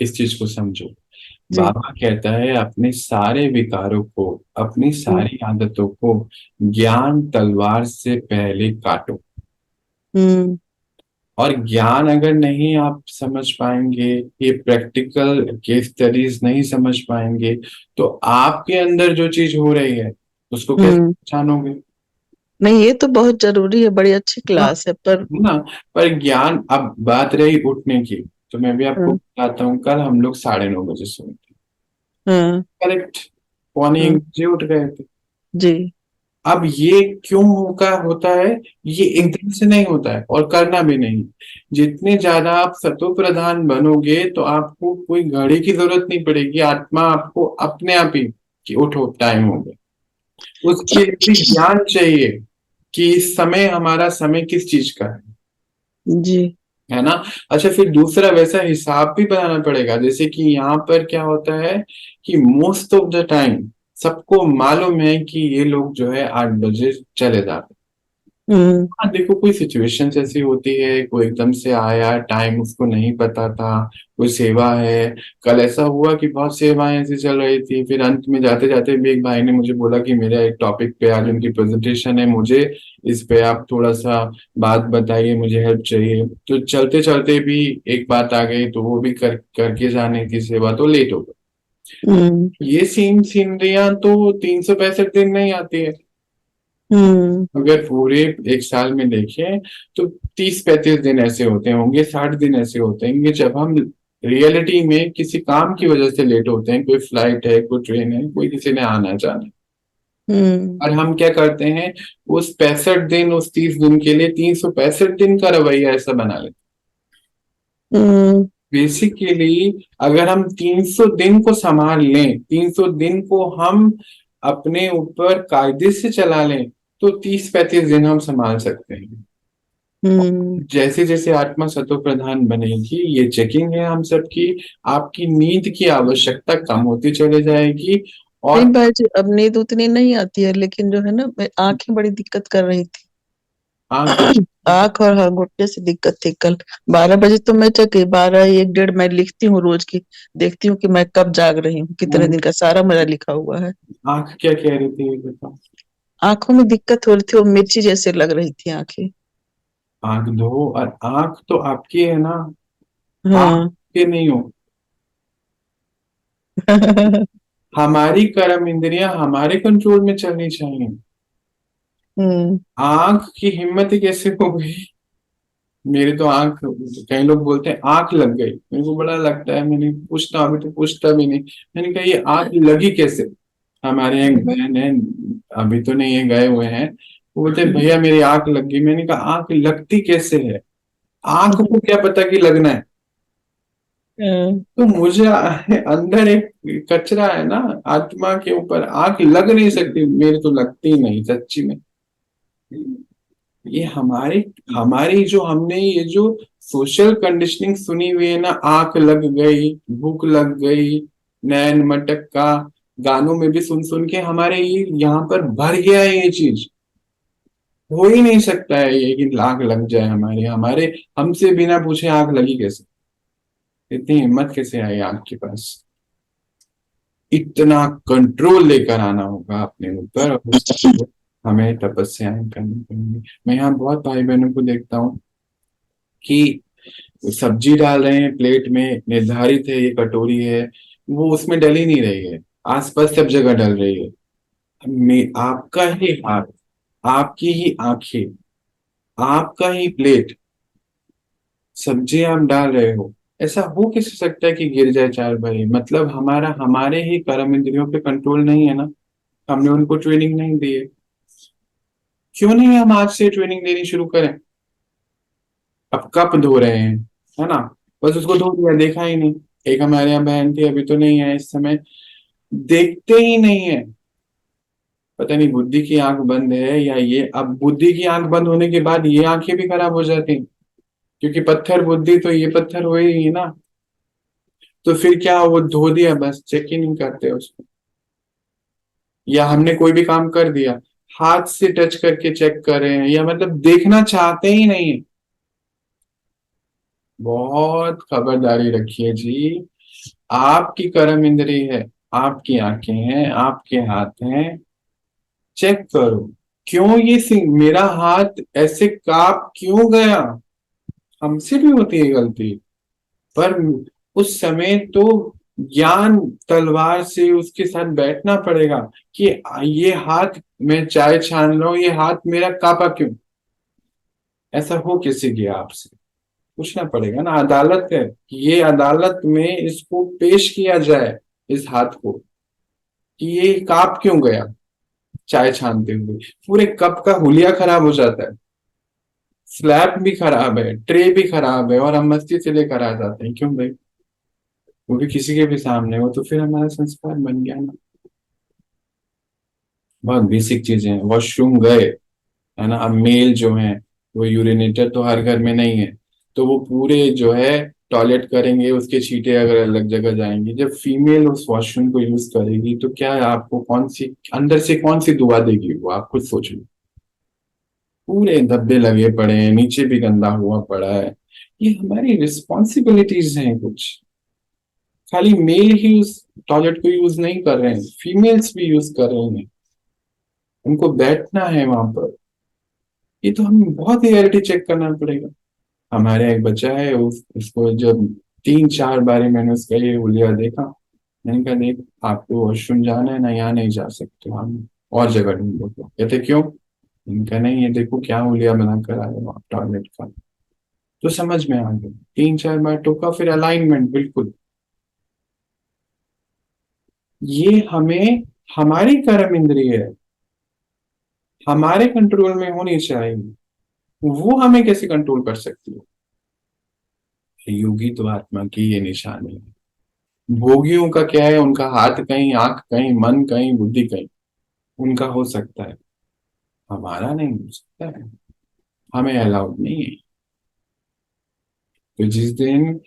इस चीज को समझो। जी। बाबा कहता है अपने सारे विकारों को, अपनी हम्म। सारी आदतों को ज्ञान तलवार से पहले काटो। हम्म। और ज्ञान अगर नहीं आप समझ पाएंगे, ये प्रैक्टिकल केस स्टडीज नहीं समझ पाएंगे, तो आपके अंदर जो चीज हो रही है उसको कैसे हम्म। पहचानोगे? नहीं, ये तो बहुत जरूरी है, बड़ी अच्छी ना, क्लास है, पर ना। पर ज्ञान, अब बात रही उठने की, तो मैं भी आपको हाँ, बताता हूँ, कल हम लोग 9:30 बजे सोए थे। हाँ, करेक्ट। पौने हाँ, 1 बजे उठ गए थे। जी। अब ये क्यों होता है? ये एकदम से नहीं होता है और करना भी नहीं। जितने ज्यादा आप सतो प्रधान बनोगे तो आपको कोई घड़ी की जरूरत नहीं पड़ेगी, आत्मा आपको अपने आप ही कि उठो, टाइम हो गया। उसके लिए भी ज्ञान चाहिए कि इस समय हमारा समय किस चीज का जी। है ना। अच्छा, फिर दूसरा वैसा हिसाब भी बनाना पड़ेगा, जैसे कि यहाँ पर क्या होता है कि मोस्ट ऑफ द टाइम सबको मालूम है कि ये लोग जो है 8 बजे चले जाते हैं। हम्म। हाँ, देखो, कोई सिचुएशंस ऐसी होती है, कोई एकदम से आया, टाइम उसको नहीं पता था, कोई सेवा है। कल ऐसा हुआ कि बहुत सेवाएं ऐसी चल रही थी, फिर अंत में जाते जाते भी एक भाई ने मुझे बोला कि मेरा एक टॉपिक पे आज उनकी प्रेजेंटेशन है, मुझे इस पे आप थोड़ा सा बात बताइए, मुझे हेल्प चाहिए। तो चलते चलते भी एक बात आ गई, तो वो भी करके जाने की सेवा, तो लेट हो गई। हम्म। ये सीनरियां तो 365 दिन नहीं आती है। हम्म। अगर पूरे एक साल में देखें तो 30-35 दिन ऐसे होते होंगे, 60 दिन ऐसे होते होंगे जब हम रियलिटी में किसी काम की वजह से लेट होते हैं। कोई फ्लाइट है, कोई ट्रेन है, कोई किसी ने आना जाना है। हम्म। और हम क्या करते हैं, उस 65 दिन, उस 30 दिन के लिए 365 दिन का रवैया ऐसा बना लेते हम्म। हैं। बेसिकली अगर हम 300 दिन को संभाल लें, 300 दिन को हम अपने ऊपर कायदे से चला लें, तो 30-35 दिन हम संभाल सकते हैं। हम्म। जैसे जैसे आत्मा सतो प्रधान बनेगी, ये चेकिंग है हम सबकी, आपकी नींद की आवश्यकता कम होती चली जाएगी। नहीं और भाई जी, अब नींद उतनी नहीं आती है, लेकिन जो है ना, आंखें बड़ी दिक्कत कर रही थी। आंख आंख और हाँ, घुटने से दिक्कत थी कल। 12 बजे तो मैं जग गई, 12, 1, 1:30 मैं लिखती हूँ रोज की। देखती हूँ कि मैं कब जाग रही हूँ, कितने दिन का सारा मेरा लिखा हुआ है। आंख क्या कह रही थी, ये बताओ। आंखों में दिक्कत हो रही थी, वो मिर्ची जैसे लग रही थी आंखें। आंख धो, और आंख तो आपकी है ना, आप हाँ। के नहीं हो। हमारी कर्म इंद्रियां हमारे कंट्रोल में चलनी चाहिए। हम्म। आंख की हिम्मत ही कैसे हो गई? मेरे तो आंख, कई लोग बोलते हैं आंख लग गई, मेरे को बड़ा लगता है, मैंने पूछता, अभी तो पूछता भी नहीं। मैंने कहा ये आंख लगी कैसे? हमारे यहाँ एक बहन है, अभी तो नहीं है, गए हुए हैं। वो बोलते हैं भैया मेरी आंख लग गई। मैंने कहा आंख लगती कैसे है? आंख को क्या पता कि लगना है? हाँ। तो मुझे अंदर एक कचरा है ना, आत्मा के ऊपर आंख लग नहीं सकती, मेरी तो लगती ही नहीं सच्ची में। ये हमारी हमारी जो हमने ये जो सोशल कंडीशनिंग सुनी हुई है ना, आंख लग गई, भूख लग गई, नैन मटक्का, गानों में भी सुन सुन के हमारे ये यहाँ पर भर गया है ये चीज। हो ही नहीं सकता है ये कि आंख लग जाए हमारे हमारे हमसे बिना पूछे आंख लगी कैसे? इतनी हिम्मत कैसे आई आपके पास? इतना कंट्रोल लेकर आना होगा अपने ऊपर, और उसके लिए हमें तपस्याएं करनी पड़ेंगी। मैं यहाँ बहुत भाई बहनों को देखता हूँ कि सब्जी डाल रहे हैं प्लेट में, निर्धारित है ये कटोरी है, वो उसमें डल ही नहीं रही है, आसपास सब जगह डल रही है। आपका ही हाथ, आपकी ही आंखें, आपका ही प्लेट, सब्जी आप डाल रहे हो, ऐसा हो कैसे सकता है कि गिर जाए चार भाई? मतलब हमारा हमारे ही कर्म इंद्रियों पे कंट्रोल नहीं है ना, हमने उनको ट्रेनिंग नहीं दी है। क्यों नहीं हम आज से ट्रेनिंग देनी शुरू करें? अब कप धो रहे हैं, है ना, बस उसको धो दिया, देखा ही नहीं। एक हमारे यहाँ बहन थी, अभी तो नहीं है इस समय, देखते ही नहीं है। पता नहीं बुद्धि की आंख बंद है या ये, अब बुद्धि की आंख बंद होने के बाद ये आंखें भी खराब हो जाती हैं, क्योंकि पत्थर बुद्धि तो ये पत्थर हो ही ना। तो फिर क्या, वो धो दिया बस, चेक ही नहीं करते उसको। या हमने कोई भी काम कर दिया, हाथ से टच करके चेक कर रहे हैं, या मतलब देखना चाहते ही नहीं है। बहुत खबरदारी रखिए जी। आपकी कर्म इंद्री है, आपकी आंखें हैं, आपके हाथ हैं, चेक करो। क्यों ये मेरा हाथ ऐसे कांप क्यों गया? हमसे भी होती है गलती, पर उस समय तो ज्ञान तलवार से उसके साथ बैठना पड़ेगा कि ये हाथ, मैं चाय छान रहा हूं, ये हाथ मेरा कांपा क्यों, ऐसा हो कैसे गया आपसे, पूछना पड़ेगा ना। अदालत है, ये अदालत में इसको पेश किया जाए, इस हाथ को, कि ये कांप क्यों गया चाय छानते हुए। पूरे कप का हुलिया खराब हो जाता है, स्लैब भी खराब है, ट्रे भी खराब है, और हम मस्ती से लेकर आ जाते हैं, क्यों भाई, वो भी किसी के भी सामने, वो तो फिर हमारा संस्कार बन गया ना। बहुत बेसिक चीजें हैं। वॉशरूम गए, है ना, अब मेल जो है वो यूरिनेटर तो हर घर में नहीं है, तो वो पूरे जो है टॉयलेट करेंगे, उसके छींटे अगर अलग जगह जाएंगे। जब फीमेल उस वॉशरूम को यूज करेगी तो क्या है, आपको कौन सी अंदर से कौन सी दुआ देगी वो, आप खुद सोच लो। पूरे धब्बे लगे पड़े हैं, नीचे भी गंदा हुआ पड़ा है। ये हमारी रिस्पॉन्सिबिलिटीज हैं कुछ। खाली मेल ही उस टॉयलेट को यूज नहीं कर रहे हैं, फीमेल्स भी यूज कर रहे हैं, उनको बैठना है वहां पर। ये तो हमें बहुत रियलिटी चेक करना पड़ेगा। हमारे यहाँ एक बच्चा है, उसको जब 3-4 बार मैंने उसका ये हुलिया देखा, मैंने कहा देख, आपको वॉशरूम जाना है ना, यहाँ नहीं जा सकते, हम और जगह ढूंढो। कहते क्यों, इनका नहीं, ये देखो क्या हुलिया बना कर आए हो आप टॉयलेट का। तो समझ में आ गया, 3-4 बार टोका, फिर अलाइनमेंट बिल्कुल। ये हमें, हमारी कर्म इंद्रिय है, हमारे कंट्रोल में होनी चाहिए, वो हमें कैसे कंट्रोल कर सकती है। योगी तो आत्मा की ये निशानी है। भोगियों का क्या है, उनका हाथ कहीं, आंख कहीं, मन कहीं, बुद्धि कहीं, उनका हो सकता है, हमारा नहीं हो सकता है, हमें अलाउड नहीं है। तो जिस दिन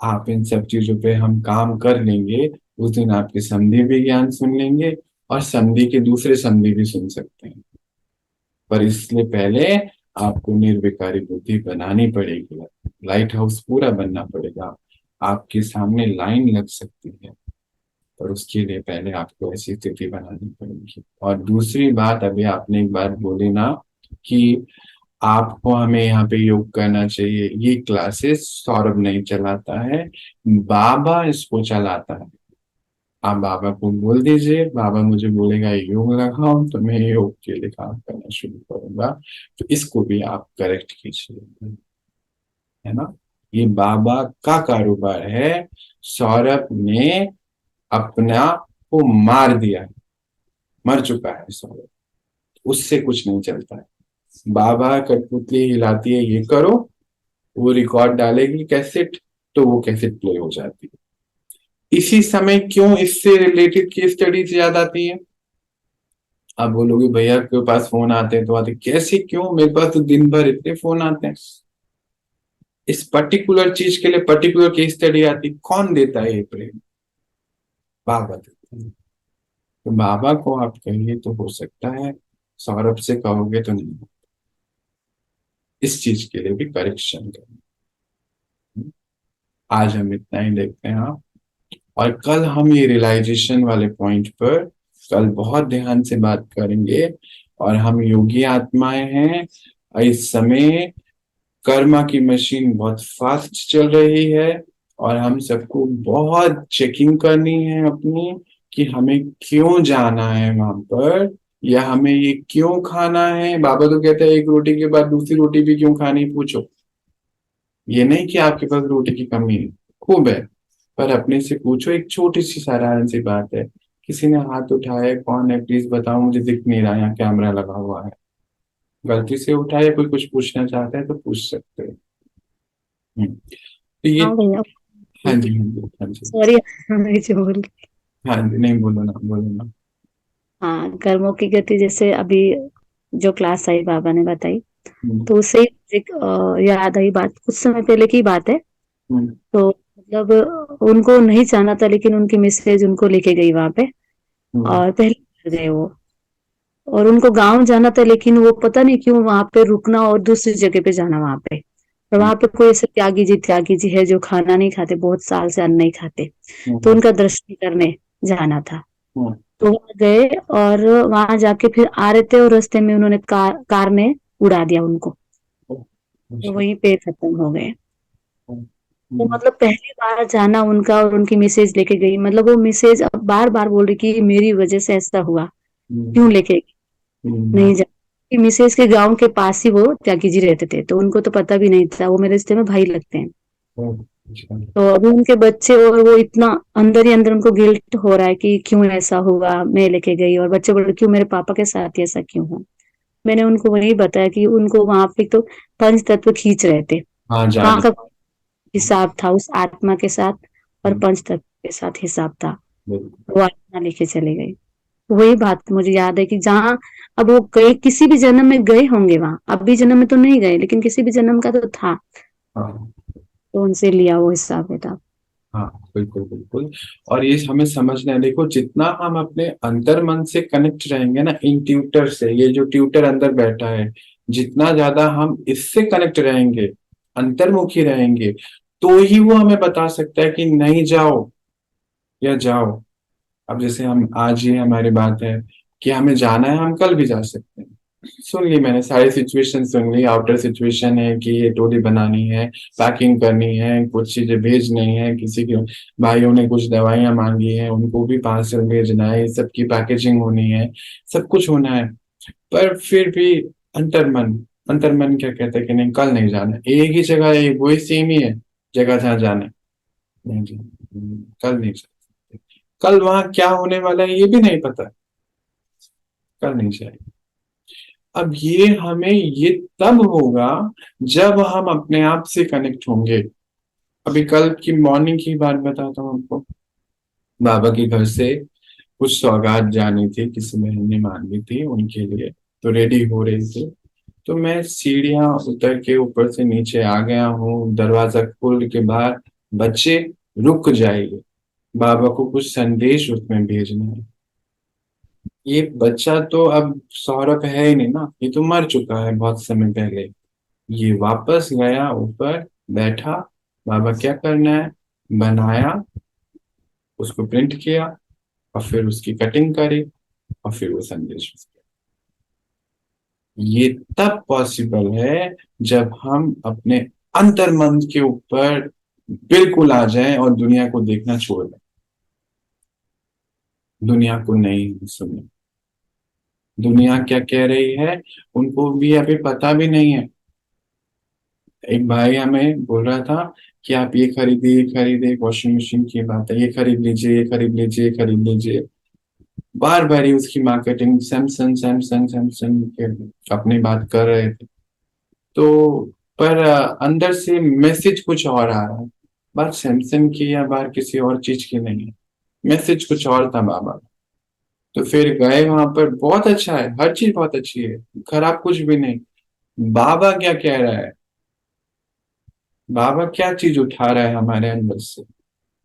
आप इन सब चीजों पे हम काम कर लेंगे, उस दिन आपके समधी भी ज्ञान सुन लेंगे, और समधी के दूसरे समधी भी सुन सकते हैं। पर इसलिए पहले आपको निर्विकारी बुद्धि बनानी पड़ेगी, लाइट हाउस पूरा बनना पड़ेगा। आपके सामने लाइन लग सकती है, पर उसके लिए पहले आपको ऐसी स्थिति बनानी पड़ेगी। और दूसरी बात, अभी आपने एक बात बोली ना कि आपको, हमें यहाँ पे योग करना चाहिए, ये क्लासेस सौरभ नहीं चलाता है, बाबा इसको चलाता है। आप बाबा को बोल दीजिए, बाबा मुझे बोलेगा योग लगाओ, तो मैं योग के लिए काम करना शुरू करूंगा। तो इसको भी आप करेक्ट कीजिए, है ना। ये बाबा का कारोबार है। सौरभ ने अपना को मार दिया है, मर चुका है सौरभ, उससे कुछ नहीं चलता है। बाबा कठपुतली हिलाती है, ये करो, वो रिकॉर्ड डालेगी कैसेट, तो वो कैसेट प्ले हो जाती है। इसी समय क्यों इससे रिलेटेड केस स्टडीज याद आती है। आप बोलोगे भैया के पास फोन आते हैं तो आते, कैसे क्यों, मेरे पास तो दिन भर इतने फोन आते हैं। इस पर्टिकुलर चीज के लिए पर्टिकुलर केस स्टडी आती, कौन देता है ये प्रेम, बाबा देते हैं। तो बाबा को आप कहिए तो हो सकता है, सौरभ से कहोगे तो नहीं। इस चीज के लिए भी करेक्शन करें। आज हम इतना ही देखते हैं आप, और कल हम ये रियलाइजेशन वाले पॉइंट पर कल बहुत ध्यान से बात करेंगे। और हम योगी आत्माएं हैं, और इस समय कर्मा की मशीन बहुत फास्ट चल रही है, और हम सबको बहुत चेकिंग करनी है अपनी, कि हमें क्यों जाना है वहां पर, या हमें ये क्यों खाना है। बाबा तो कहते हैं एक रोटी के बाद दूसरी रोटी भी क्यों खानी, पूछो। ये नहीं कि आपके पास रोटी की कमी है, खूब है, पर अपने से पूछो। एक छोटी सी साधारण सी बात है, किसी ने हाथ उठाया, कौन है प्लीज बताओ, मुझे दिख नहीं रहा, यहाँ कैमरा लगा हुआ है। गलती से उठाए, कोई कुछ पूछना चाहता है तो पूछ सकते हैं। तो ये, हाँ भैया, हाँ जी, हाँ जी, हाँ जी, सॉरी मैं जो बोल, हाँ जी, नहीं बोलो ना, बोलो ना। हाँ कर्मों की गति जैसे अभी जो क्लास साईं बाबा ने बताई, हम्म, तो उससे एक याद आई बात, कुछ समय पहले की बात है। हम्म, तो मतलब उनको नहीं जाना था, लेकिन उनकी मिसेज उनको लेके गई वहां पे, हम्म, और पहले बार गए वो, और उनको गांव जाना था, लेकिन वो पता नहीं क्यों वहां पे रुकना और दूसरी जगह पे जाना वहां पे। और वहां पे कोई ऐसे त्यागी जी है जो खाना नहीं खाते, बहुत साल से अन्न नहीं खाते, तो हम्म, उनका दर्शन करने जाना था। हम्म, तो वहां गए, और वहां जाके फिर आ रहे थे, और रास्ते में उन्होंने कार ने उड़ा दिया उनको, तो अच्छा, वहीं पे खत्म हो गए। वो मतलब पहली बार जाना उनका और उनकी मिसेज लेके गई, मतलब वो मिसेज अब बार बार बोल रही कि मेरी वजह से ऐसा हुआ, क्यों लेके गई? नहीं जा मिसेज के गांव के पास ही वो त्यागी जी रहते थे, तो उनको तो पता भी नहीं था, वो मेरे रिश्ते में भाई लगते हैं। अच्छा। तो अभी उनके बच्चे और वो इतना अंदर ही अंदर उनको गिल्ट हो रहा है कि क्यों ऐसा हुआ, मैं लेके गई, और बच्चे बोल रहे क्यों मेरे पापा के साथ ही ऐसा क्यों हुआ। मैंने उनको वही बताया कि उनको वहां पे तो पंच तत्व खींच रहे थे, हाँ, वहां जान। का हिसाब था उस आत्मा के साथ, और पंच तत्व के साथ हिसाब था, बिल्कुल। वो आत्मा लेके चले गए। वही बात मुझे याद है कि जहाँ अब वो गए, किसी भी जन्म में गए होंगे वहां, अभी जन्म में तो नहीं गए, लेकिन किसी भी जन्म का तो था, हाँ, तो उनसे लिया वो हिसाब किताब। हाँ, बिल्कुल, बिल्कुल। और ये हमें समझना है, देखो जितना हम अपने अंतर मन से कनेक्ट रहेंगे ना, इन ट्यूटर से, ये जो ट्यूटर अंदर बैठा है, जितना ज्यादा हम इससे कनेक्ट रहेंगे, अंतर्मुखी रहेंगे, तो ही वो हमें बता सकता है कि नहीं जाओ या जाओ। अब जैसे हम आज ही हमारी बात है कि हमें जाना है, हम कल भी जा सकते हैं। सुन ली मैंने, सारी सिचुएशन सुन ली। आउटर सिचुएशन है कि ये टोली बनानी है, पैकिंग करनी है, कुछ चीजें भेजनी है, किसी के भाइयों ने कुछ दवाइयां मांगी हैं, उनको भी पार्सल भेजना है, सबकी पैकेजिंग होनी है, सब कुछ होना है। पर फिर भी अंतर्मन अंतर्मन क्या कहता है कि नहीं, कल नहीं जाना, एक ही जगह है, वही सेम ही है जगह जहाँ जाना है, नहीं जाना, कल नहीं जाना, कल वहां क्या होने वाला है ये भी नहीं पता, कल नहीं जाएगा। अब ये हमें ये तब होगा जब हम अपने आप से कनेक्ट होंगे। अभी कल की मॉर्निंग की बात बताता हूँ आपको। बाबा के घर से कुछ सौगात जानी थी, किसी बहन ने मांगी थी उनके लिए, तो रेडी हो रही थी। तो मैं सीढ़ियां उतर के ऊपर से नीचे आ गया हूँ, दरवाजा खोल के बाहर, बच्चे रुक जाइए, बाबा को कुछ संदेश उसमें भेजना है। ये बच्चा तो अब सौरभ है ही नहीं ना, ये तो मर चुका है बहुत समय पहले। ये वापस गया ऊपर, बैठा, बाबा क्या करना है, बनाया, उसको प्रिंट किया, और फिर उसकी कटिंग करी, और फिर वो संदेश। ये तब पॉसिबल है जब हम अपने अंतर्मन के ऊपर बिल्कुल आ जाएं और दुनिया को देखना छोड़ दें, दुनिया को नहीं सुने। दुनिया क्या कह रही है उनको भी अभी पता भी नहीं है। एक भाई हमें बोल रहा था कि आप ये खरीदिए, ये खरीदे, वॉशिंग मशीन की बात है, ये खरीद लीजिए, ये खरीद लीजिए, ये खरीद लीजिए। बार बार ही उसकी मार्केटिंग सैमसंग सैमसंग सैमसंग के अपनी बात कर रहे थे। तो पर अंदर से मैसेज कुछ और आ रहा है। बात सैमसंग की या बात किसी और चीज की नहीं है, मैसेज कुछ और था बाबा। तो फिर गए वहां पर, बहुत अच्छा है, हर चीज बहुत अच्छी है, खराब कुछ भी नहीं। बाबा क्या कह रहा है, बाबा क्या चीज उठा रहा है हमारे अंदर से,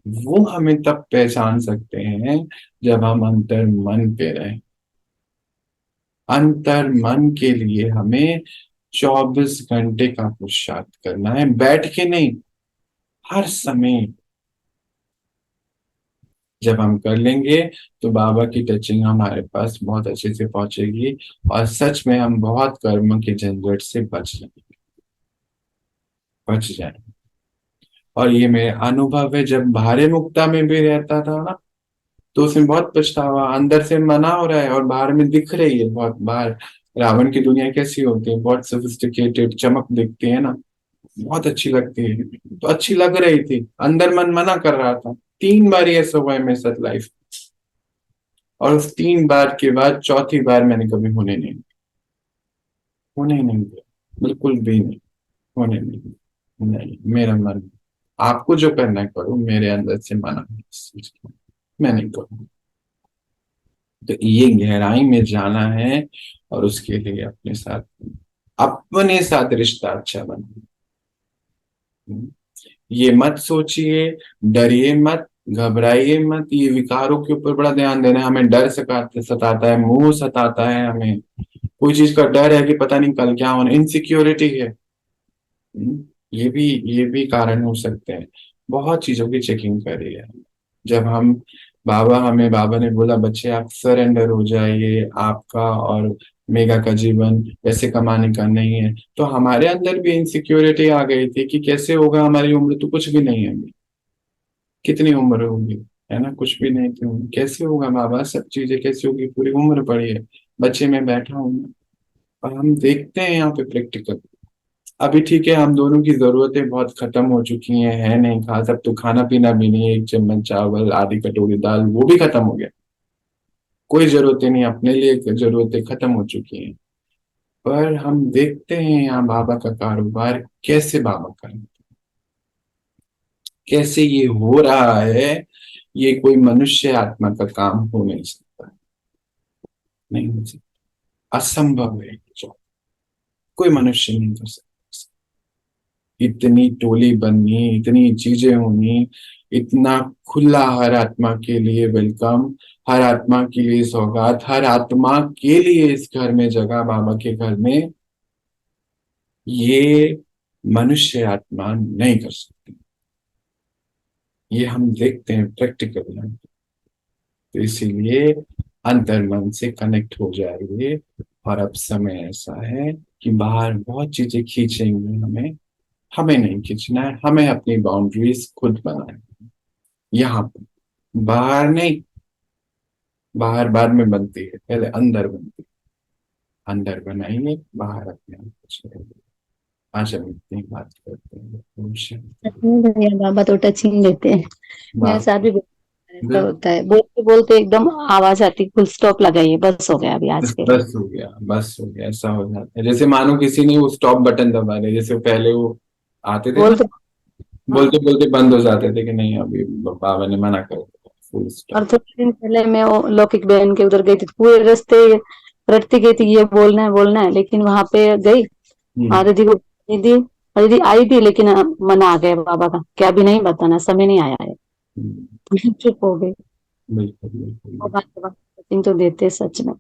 वो हमें तब पहचान सकते हैं जब हम अंतर मन पे रहें। अंतर मन के लिए हमें 24 घंटे का पुरुषार्थ करना है, बैठ के नहीं, हर समय। जब हम कर लेंगे तो बाबा की टचिंग हमारे पास बहुत अच्छे से पहुंचेगी, और सच में हम बहुत कर्म के झंझट से बच जाएंगे। और ये मेरा अनुभव है, जब भारे मुक्ता में भी रहता था ना, तो उसमें बहुत पछतावा, अंदर से मना हो रहा है और बाहर में दिख रही है बहुत। बाहर रावण की दुनिया कैसी होती है, बहुत सोफिस्टिकेटेड, चमक दिखती है ना, बहुत अच्छी लगती है, तो अच्छी लग रही थी, अंदर मन मना कर रहा था। 3 बार ये ऐसा हुआ है मेरे साथ लाइफ, और उस 3 बार के बाद चौथी बार मैंने कभी होने ही नहीं दिया, बिल्कुल भी नहीं, होने नहीं दिया। नहीं, मेरा मन, आपको जो करना है करो, मेरे अंदर से मना है इस चीज को, मैं नहीं करूँगा। तो ये गहराई में जाना है, और उसके लिए अपने साथ रिश्ता अच्छा बनाना। ये मत सोचिए, डरिए मत, घबराइए मत, ये विकारों के ऊपर बड़ा ध्यान देना है। हमें डर सताता है, मोह सताता है, हमें कोई चीज का डर है कि पता नहीं कल क्या होना, इनसिक्योरिटी है। ये भी कारण हो सकते हैं। बहुत चीजों की चेकिंग करी है। जब हम बाबा ने बोला बच्चे आप सरेंडर हो जाइए, आपका और मेगा का जीवन ऐसे कमाने का नहीं है। तो हमारे अंदर भी इनसिक्योरिटी आ गई थी कि कैसे होगा, हमारी उम्र तो कुछ भी नहीं है अभी, कितनी उम्र होगी, है ना, कुछ भी नहीं थी उम्र, कैसे होगा बाबा, सब चीजें कैसे होगी, पूरी उम्र पड़ी है, बच्चे में बैठा हूँ मैं। और हम देखते हैं यहाँ पे प्रैक्टिकल, अभी ठीक है हम दोनों की जरूरतें बहुत खत्म हो चुकी हैं, है नहीं खास, अब तो खाना पीना भी नहीं है, एक चम्मच चावल आधी कटोरी दाल वो भी खत्म हो गया, कोई जरूरतें नहीं, अपने लिए जरूरतें खत्म हो चुकी हैं। पर हम देखते हैं यहाँ बाबा का कारोबार कैसे बाबा कर, कैसे ये हो रहा है, ये कोई मनुष्य आत्मा का काम हो नहीं सकता, नहीं हो सकता, असंभव है जो कोई मनुष्य नहीं कर सकता। इतनी टोली बननी, इतनी चीजें होनी, इतना खुला हर आत्मा के लिए वेलकम, हर आत्मा के लिए सौगात, हर आत्मा के लिए इस घर में जगह, बाबा के घर में, ये मनुष्य आत्मा नहीं कर सकती। ये हम देखते हैं प्रैक्टिकल, तो इसीलिए अंतर मन से कनेक्ट हो जाइए। और अब समय ऐसा है कि बाहर बहुत चीजें खींचेंगे, हमें हमें नहीं खींचना है, हमें अपनी बाउंड्रीज खुद बनानी है, यहाँ पर बाहर नहीं, बाहर बाद में बनती है, पहले अंदर बनती है, अंदर बनाइए, बाहर अपने आप कुछ करेंगे। आज हम इतनी बात करते हैं, भैया बाबा तो टचिंग देते हैं, मेरे साथ भी ऐसा बिल्कुल। होता है, बोलते बोलते एकदम आवाज आती, फुल स्टॉप लगाइए, बस हो गया अभी आज के लिए। बस हो गया, बस हो गया, ऐसा हो जाता है जैसे मानो किसी ने वो स्टॉप बटन दबा दिया, जैसे पहले वो आते थे ना, बोलते हाँ। बोलते बोलते बंद हो जाते थे कि नहीं अभी बाबा ने मना कर दिया, फुल और स्टॉप। थोड़े दिन पहले मैं वो लौकिक बहन के उधर गई थी, पूरे रास्ते रटती गई थी, ये बोलना है, लेकिन वहां पे गई, हम्म। वहां दीदी को दीदी, और दीदी आई भी, लेकिन मन आ गया बाबा का, क्या भी नहीं बताना, समय नहीं आया है। हम्म। चुप हो गई। बिल्कुल बिल्कुल वो बात तो देते सच में।